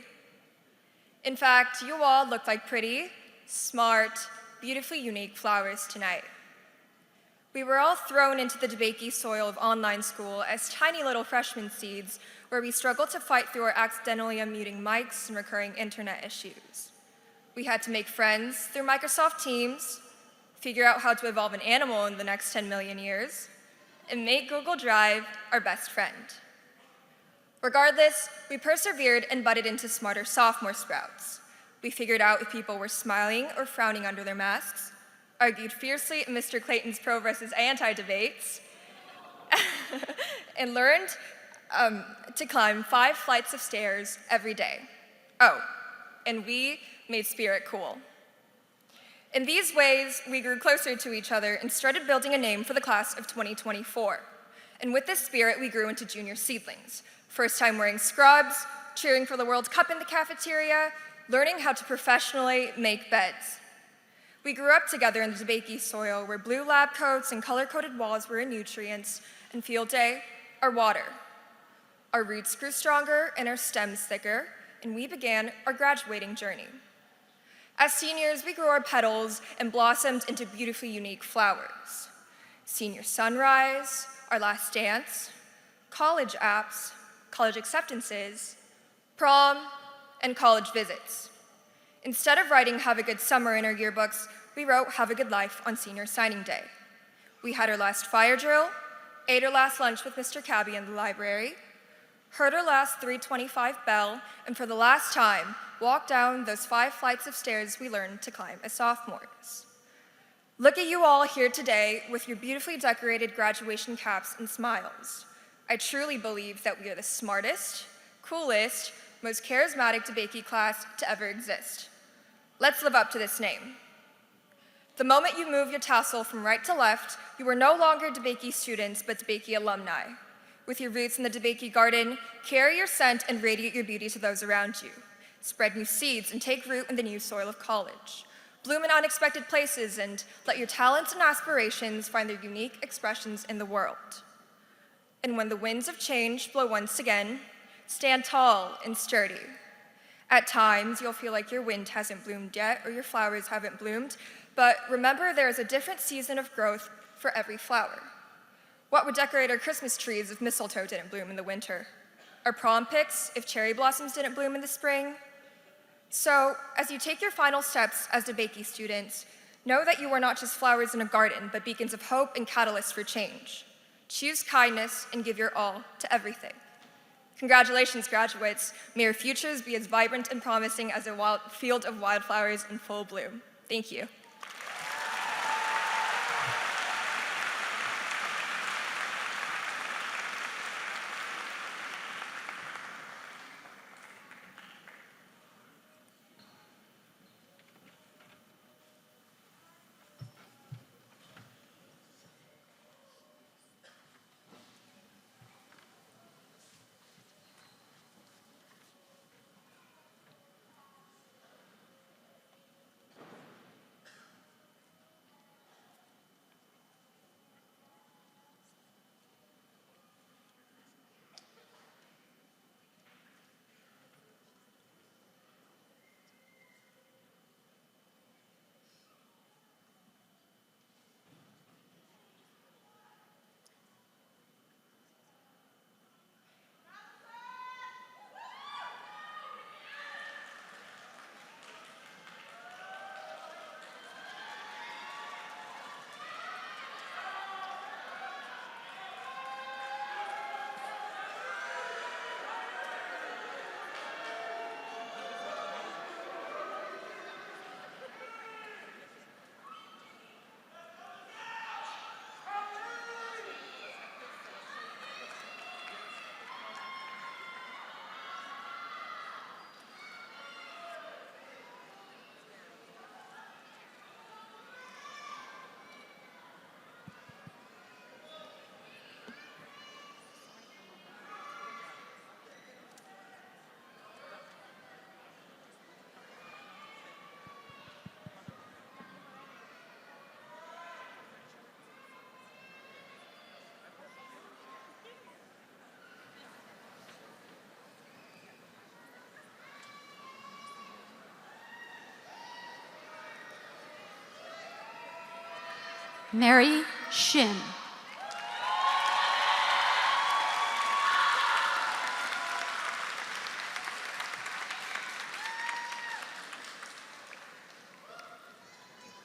In fact, you all look like pretty, smart, beautifully unique flowers tonight. We were all thrown into the Debakey soil of online school as tiny little freshman seeds, where we struggled to fight through our accidentally unmuting mics and recurring internet issues. We had to make friends through Microsoft Teams, figure out how to evolve an animal in the next 10 million years, and make Google Drive our best friend. Regardless, we persevered and butted into smarter sophomore sprouts. We figured out if people were smiling or frowning under their masks, argued fiercely in Mr. Clayton's pro versus anti debates, and learned to climb 5 flights of stairs every day. Oh, and we made spirit cool. In these ways, we grew closer to each other and started building a name for the class of 2024. And with this spirit, we grew into junior seedlings. First time wearing scrubs, cheering for the World Cup in the cafeteria, learning how to professionally make beds. We grew up together in the Debakey soil where blue lab coats and color-coded walls were our nutrients, and field day, our water. Our roots grew stronger and our stems thicker, and we began our graduating journey. As seniors, we grew our petals and blossomed into beautifully unique flowers. Senior sunrise, our last dance, college apps, college acceptances, prom, and college visits. Instead of writing "Have a good summer" in our yearbooks, we wrote "Have a good life" on senior signing day. We had our last fire drill, ate our last lunch with Mr. Cabby in the library, heard our last 3:25 bell, and for the last time, walked down those 5 flights of stairs we learned to climb as sophomores. Look at you all here today with your beautifully decorated graduation caps and smiles. I truly believe that we are the smartest, coolest, most charismatic Debakey class to ever exist. Let's live up to this name. The moment you move your tassel from right to left, you are no longer Debakey students, but Debakey alumni. With your roots in the Debakey garden, carry your scent and radiate your beauty to those around you. Spread new seeds and take root in the new soil of college. Bloom in unexpected places and let your talents and aspirations find their unique expressions in the world. And when the winds of change blow once again, stand tall and sturdy. At times, you'll feel like your wind hasn't bloomed yet or your flowers haven't bloomed, but remember there is a different season of growth for every flower. What would decorate our Christmas trees if mistletoe didn't bloom in the winter? Our prom picks if cherry blossoms didn't bloom in the spring? So, as you take your final steps as Debakey students, know that you are not just flowers in a garden, but beacons of hope and catalysts for change. Choose kindness and give your all to everything. Congratulations, graduates. May your futures be as vibrant and promising as a field of wildflowers in full bloom. Thank you. Mary Shin.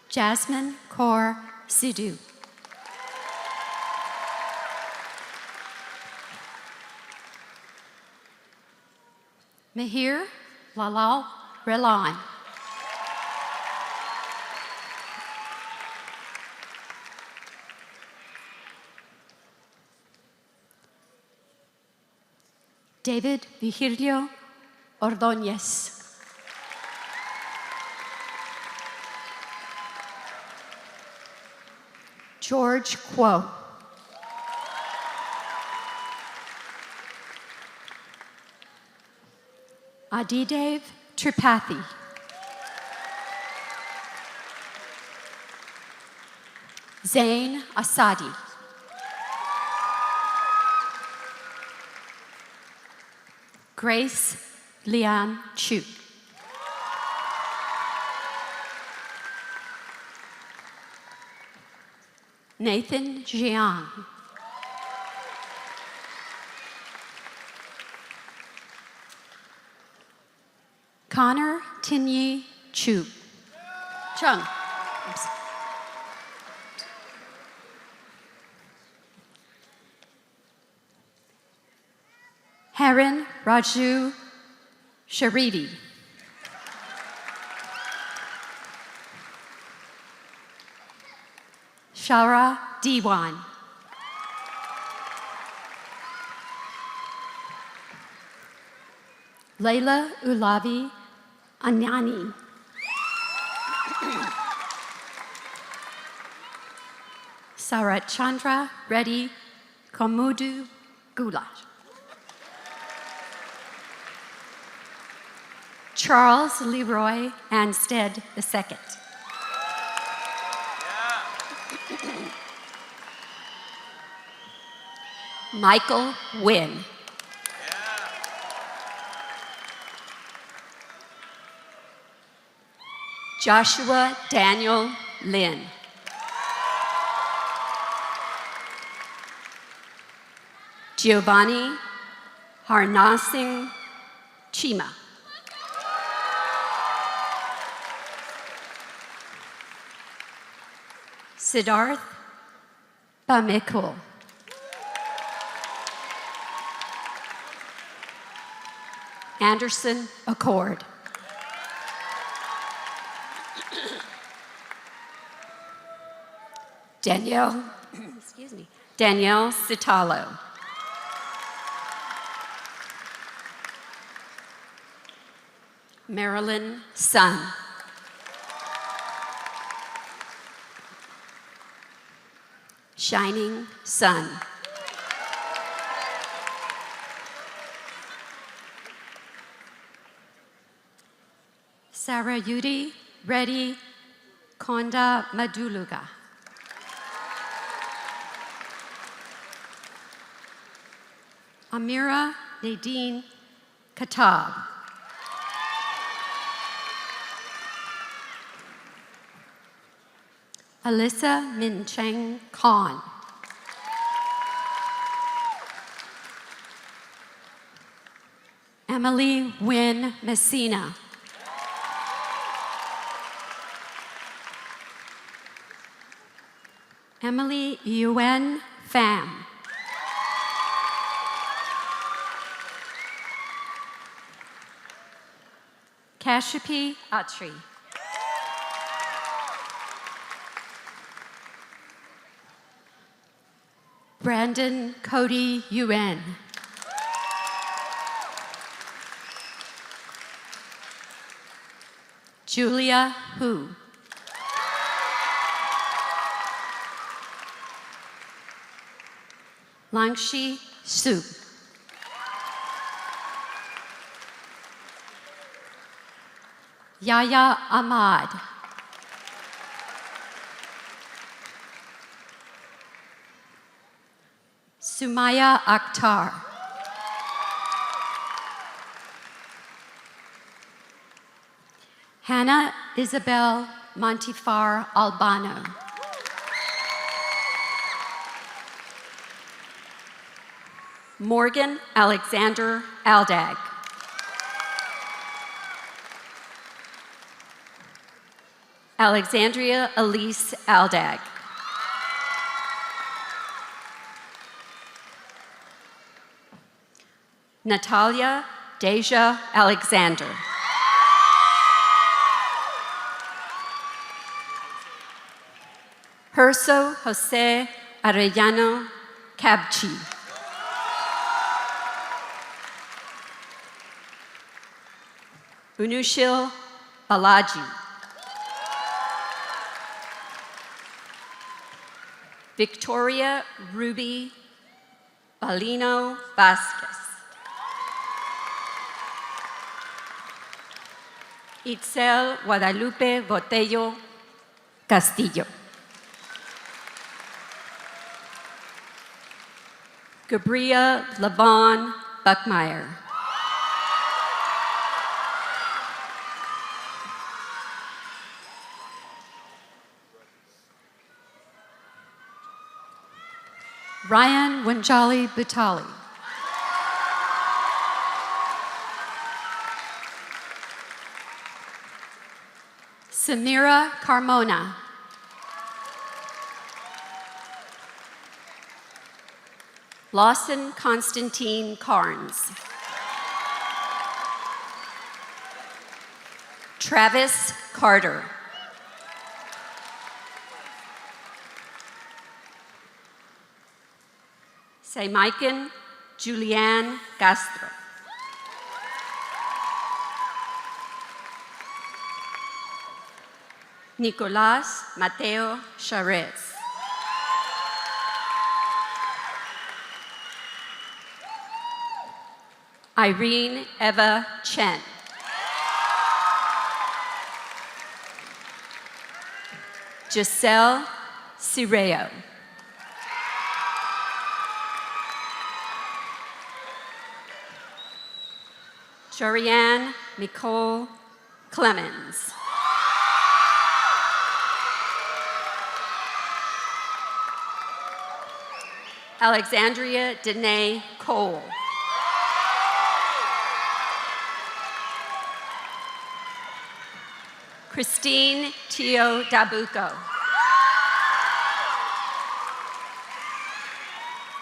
Jasmine Kaur Sidhu. Mahir Lalal Rilan. David Vigilio Ordóñez. George Kuo. Adidev Tripathi. Zain Asadi. Grace Lian Chu. Nathan Jiang. Connor Tinyi Chu. Chung. Oops. Haran Raju Sharivi. Shara Diwan. Layla Ulavi Anyani. Sarachandra Reddy Komudu Gulat. Charles Leroy Anstead II. Michael Wynn. Joshua Daniel Lin. Giovanni Harnasing Chima. Siddharth Bamekul. Anderson Accord. Danielle, excuse me, Danielle Citalo. Marilyn Sun. Shining Sun. Sarayudi Reddy Konda Maduluga. Amira Nadine Katab. Alyssa Mincheng Khan. Emily Wynn Messina. Emily Yuen Pham. Kashipi Atri. Brandon Cody Yuen. Julia Hu. Langshi Su. Yaya Ahmad. Sumaya Akhtar. Hannah Isabel Montifar Albano. Morgan Alexander Aldag. Alexandria Elise Aldag. Natalia Deja Alexander. Herso Jose Arellano Cabchi. Unushil Balaji. Victoria Ruby Balino Vasquez. Itzel Guadalupe Botello Castillo. Gabria Lavon Buckmeyer. Ryan Wanjali Butali. Samira Carmona. Lawson Constantine Carnes. Travis Carter. Saimaiken Julianne Castro. Nicolás Mateo Charez. Irene Eva Chen. Giselle Cireo. Jorianne Nicole Clemens. Alexandria Danae Cole. Christine Tio Dabuco.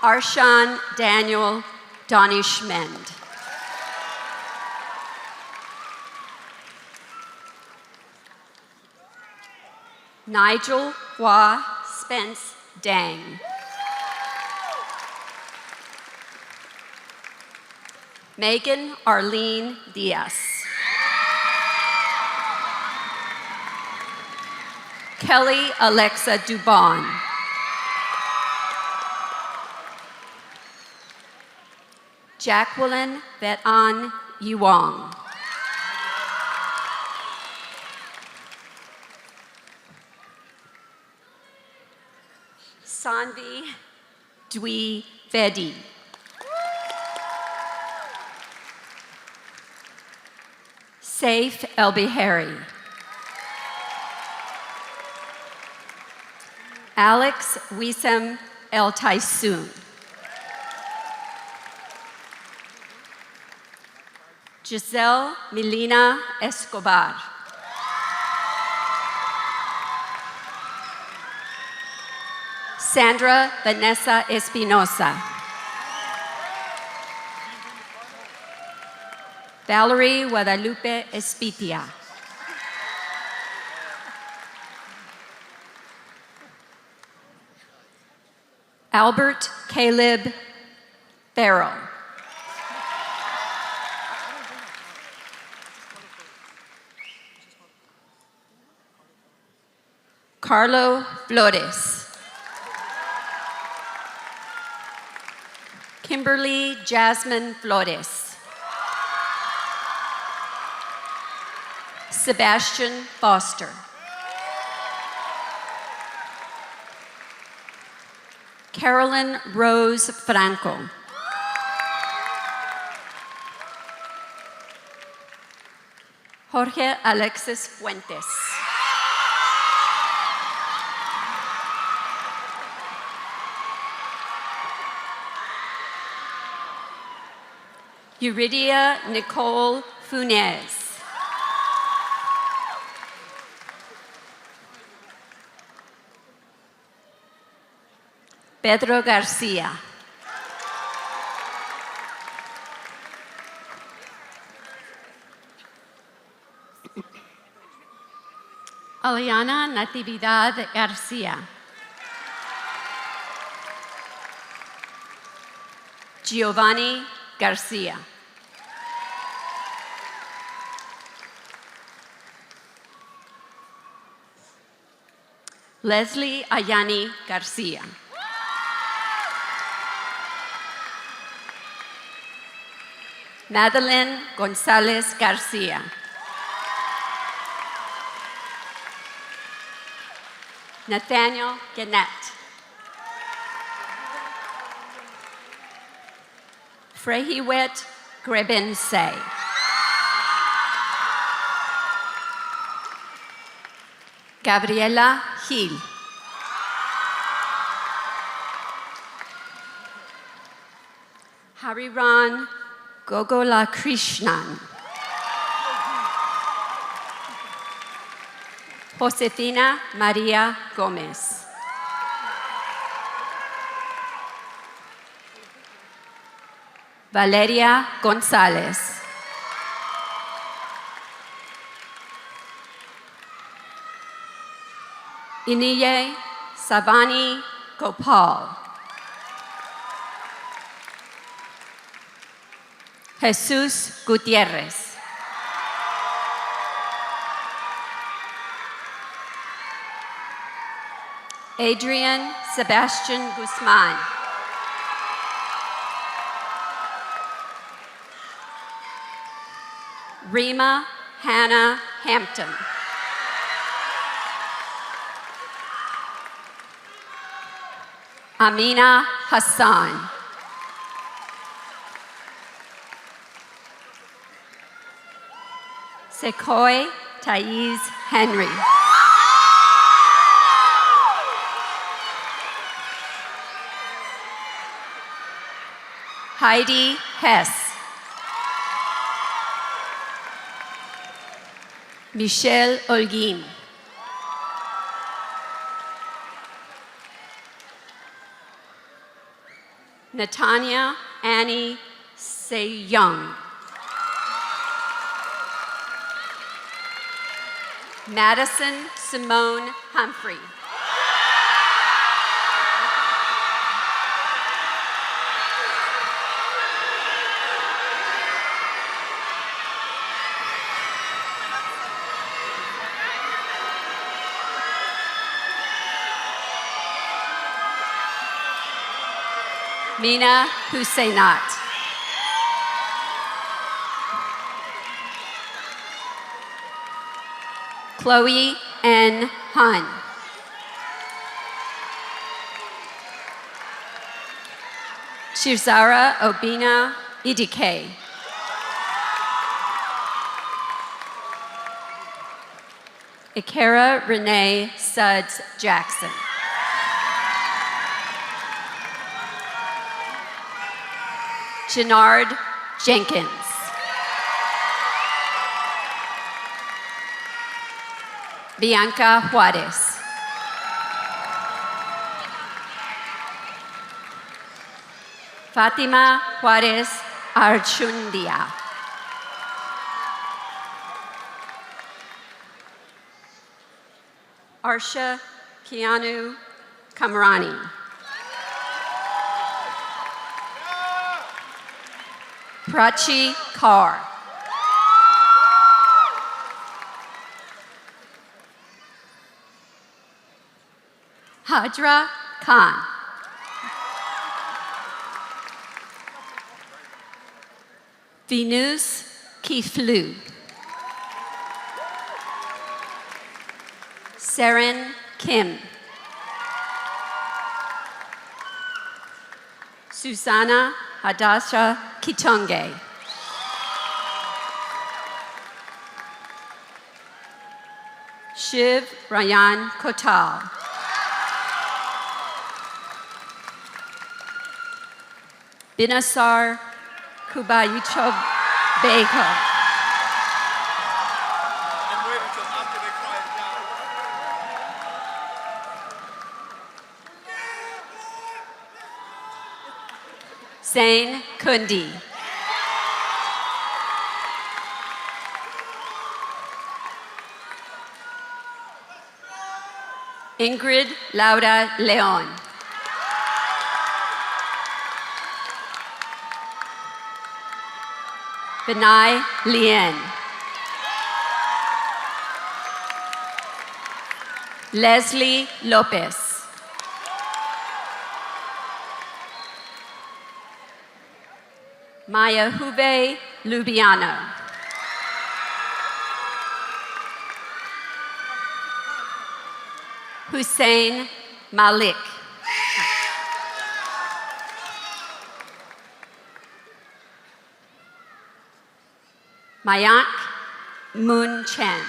Arshan Daniel Donishmend. Nigel Hua Spence Dang. Megan Arlene Diaz. Kelly Alexa Dubon. Jacqueline Bet-An Yuang. Sanvi Dwi Vedi. Saif El-Bihari. Alex Wisam El-Taisoon. Giselle Melina Escobar. Sandra Vanessa Espinosa. Valerie Guadalupe Espitia. Albert Caleb Farrell. Carlo Flores. Kimberly Jasmine Flores. Sebastian Foster. Carolyn Rose Franco. Jorge Alexis Fuentes. Euridia Nicole Funes. Pedro Garcia. Aliana Natividad Garcia. Giovanni Garcia. Leslie Ayani Garcia. Madeline Gonzalez Garcia. Nathaniel Gannett. Frehiwet Grebense. Gabriela Gil. Hariran Gogola Krishnan. Josefina Maria Gomez. Valeria Gonzalez. Iniye Savani Gopal. Jesus Gutierrez. Adrian Sebastian Guzman. Rima Hannah Hampton. Amina Hassan. Sequoia Thais Henry. Heidi Hess. Michelle Olguin. Natanya Annie Se-Young. Madison Simone Humphrey. Mina Husseinat. Chloe N. Hun. Shirzara Obina Idike. Ikera Renee Suds Jackson. Jannard Jenkins. Bianca Juarez. Fatima Juarez Archundia. Arsha Keanu Kamrani. Prachi Kaur. Hadra Khan. Venus Kiflu. Seren Kim. Susanna Hadassah Kitonge. Shiv Rayan Kotal. Binasar Kubayuchov Beko. Zain Kundi. Ingrid Laura Leon. Benai Lien. Leslie Lopez. Maya Huve Lubiano. Hussein Malik. Mayank Moon Chen.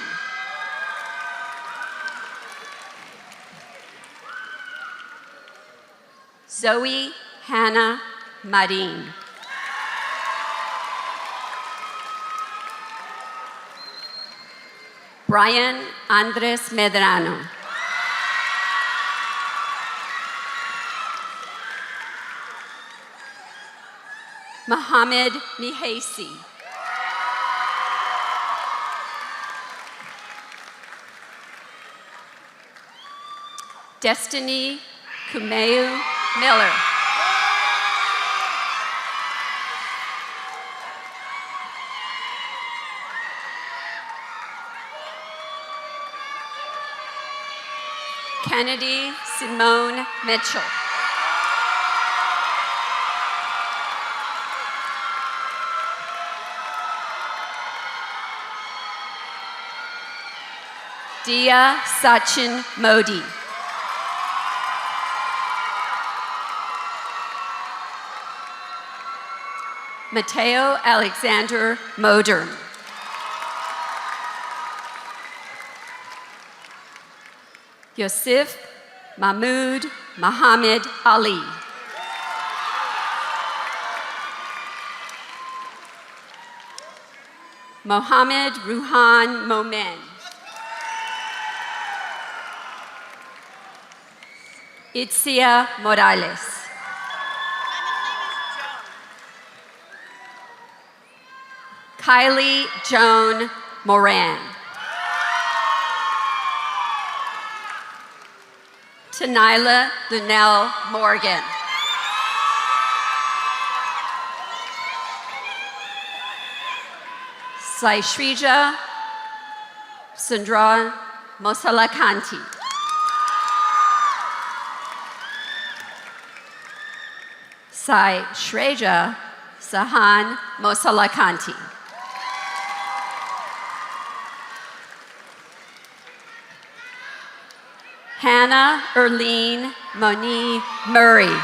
Zoe Hannah Marin. Brian Andres Medrano. Mohammed Mihasi. Destiny Kumeu Miller. Kennedy Simone Mitchell. Dia Sachin Modi. Mateo Alexander Modern. Yosef Mahmoud Mohammed Ali. Mohammed Ruhan Momen. Itzia Morales. Kylie Joan Moran. Tanila Lunell Morgan. Saishrija Sundra Mosalakanti. Sai Shreja Sahan Mosalakanti. Hannah Erlene Moni Murray.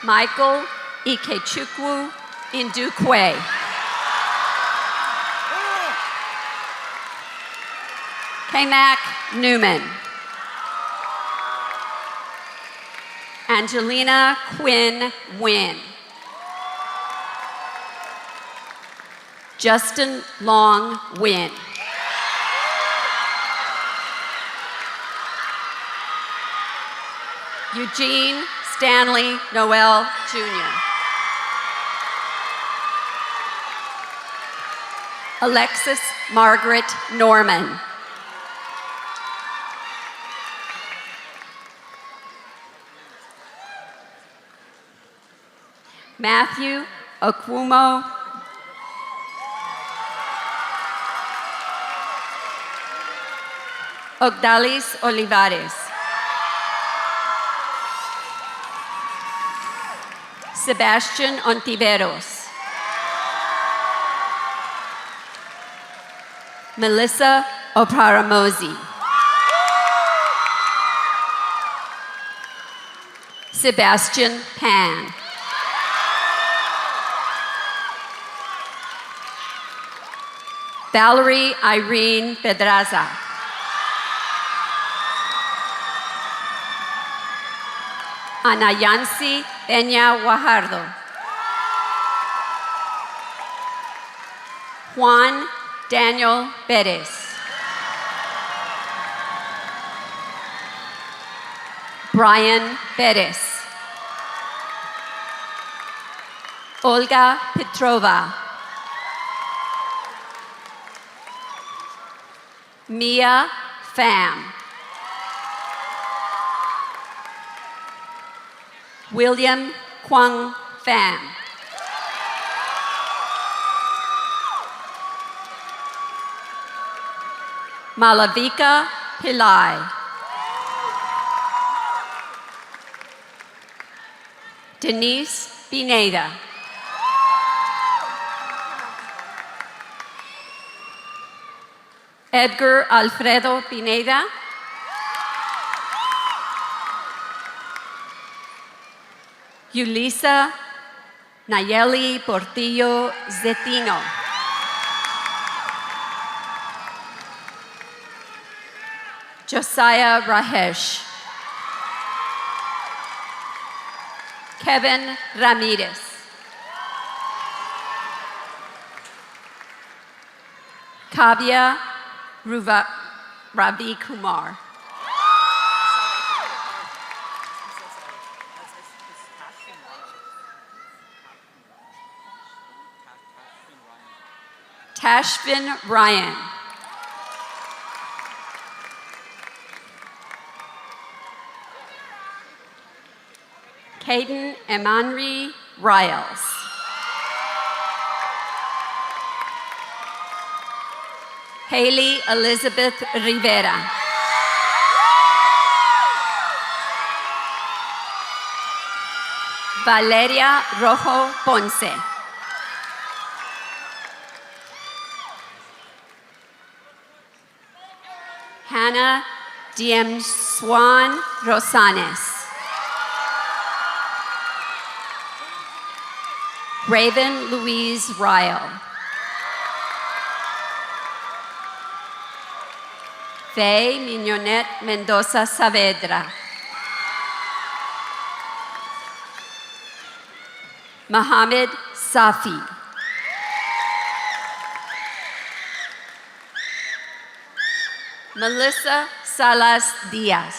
Michael Ikechukwu Indukwe. Kamak Newman. Angelina Quinn Wynn. Justin Long Wynn. Eugene Stanley Noel Jr. Alexis Margaret Norman. Matthew Okwumo Ogdalis Olivares. Sebastian Ontiveros. Melissa Oparamosi. Sebastian Pan. Valerie Irene Pedraza. Anayansi Peña Guajardo. Juan Daniel Perez. Brian Perez. Olga Petrova. Mia Pham. William Quang Pham. Malavika Pillai. Denise Pineda. Edgar Alfredo Pineda. Yulisa Nayeli Portillo Zetino. Josiah Rahesh. Kevin Ramirez. Kavya Ravi Kumar. Tashvin Ryan. Caden Emanri Riles. Haley Elizabeth Rivera. Valeria Rojo Ponce. Hannah Diem Swan Rosanes. Raven Louise Ryle. Faye Mignonette Mendoza Saavedra. Mohammed Safi. Melissa Salas Diaz.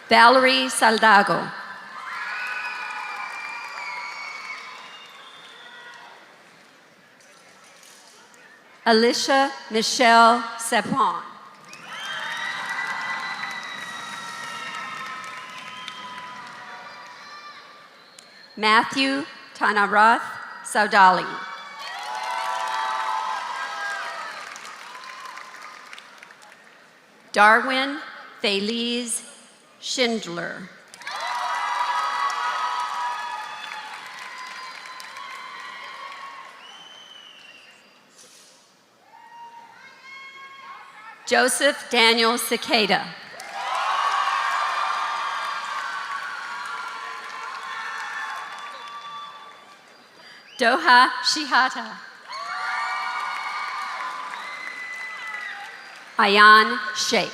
Valerie Saldago. Alicia Michelle Sepon. Matthew Tanarath Saudali. Darwin Feliz Schindler. Joseph Daniel Cicada. Doha Shihata. Ayan Sheikh.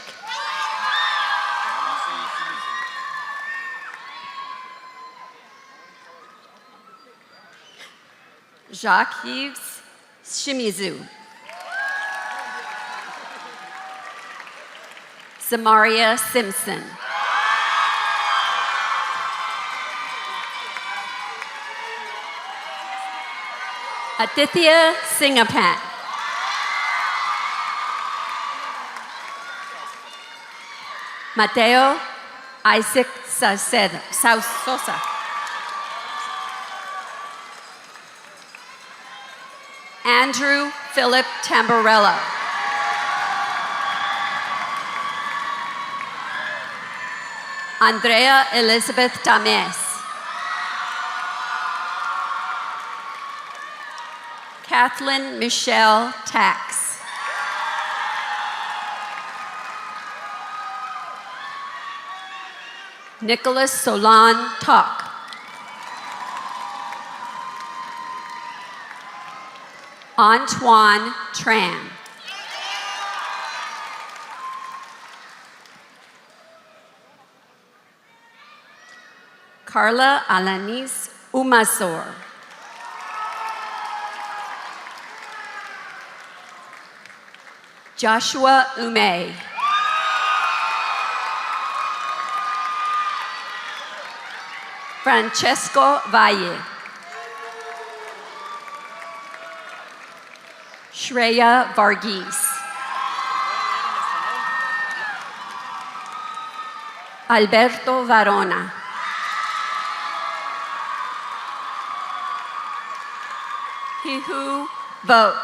Jacques-Yves Shimizu. Samaria Simpson. Aditya Singapan. Mateo Isaac Sosa. Andrew Philip Tamborello. Andrea Elizabeth Dames. Kathleen Michelle Tax. Nicholas Solan Talk. Antoine Tran. Carla Alanis Umazor. Joshua Ume. Francesco Valle. Shreya Varghese. Alberto Varona. Hihu Vote.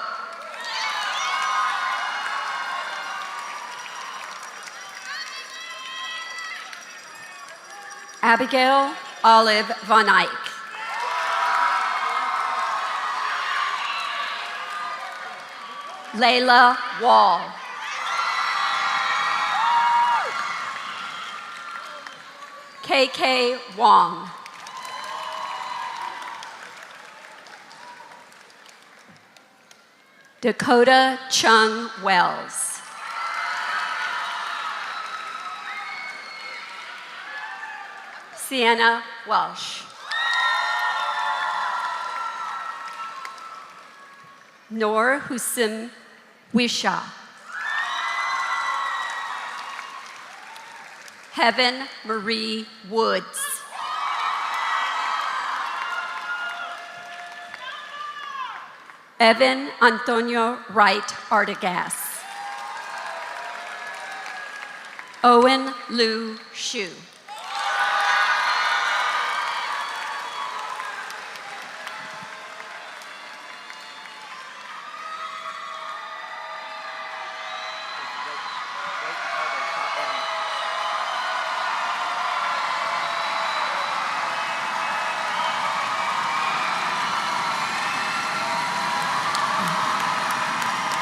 Abigail Olive Von Eyck. Layla Wall. KK Wong. Dakota Chung Wells. Sienna Welsh. Noor Husim Wisha. Heaven Marie Woods. Evan Antonio Wright Artigas. Owen Liu Shu.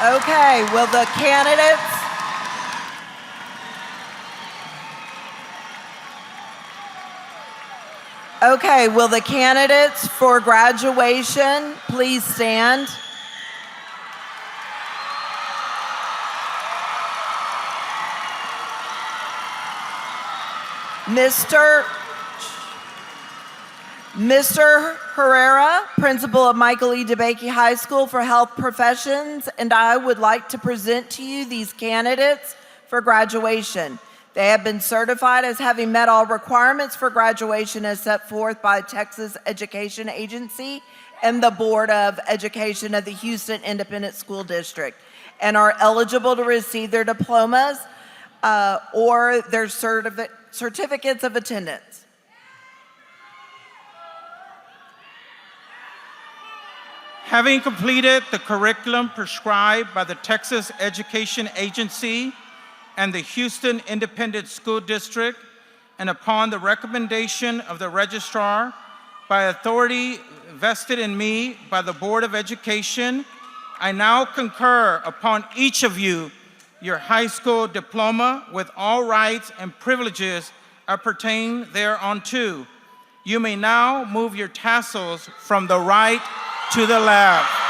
Okay, will the candidates for graduation please stand? Mr. Herrera, principal of Michael E. Debakey High School for Health Professions, and I would like to present to you these candidates for graduation. They have been certified as having met all requirements for graduation as set forth by Texas Education Agency and the Board of Education of the Houston Independent School District, and are eligible to receive their diplomas or their certificates of attendance. Having completed the curriculum prescribed by the Texas Education Agency and the Houston Independent School District, and upon the recommendation of the registrar, by authority vested in me by the Board of Education, I now confer upon each of you your high school diploma with all rights and privileges appertain thereunto. You may now move your tassels from the right to the left.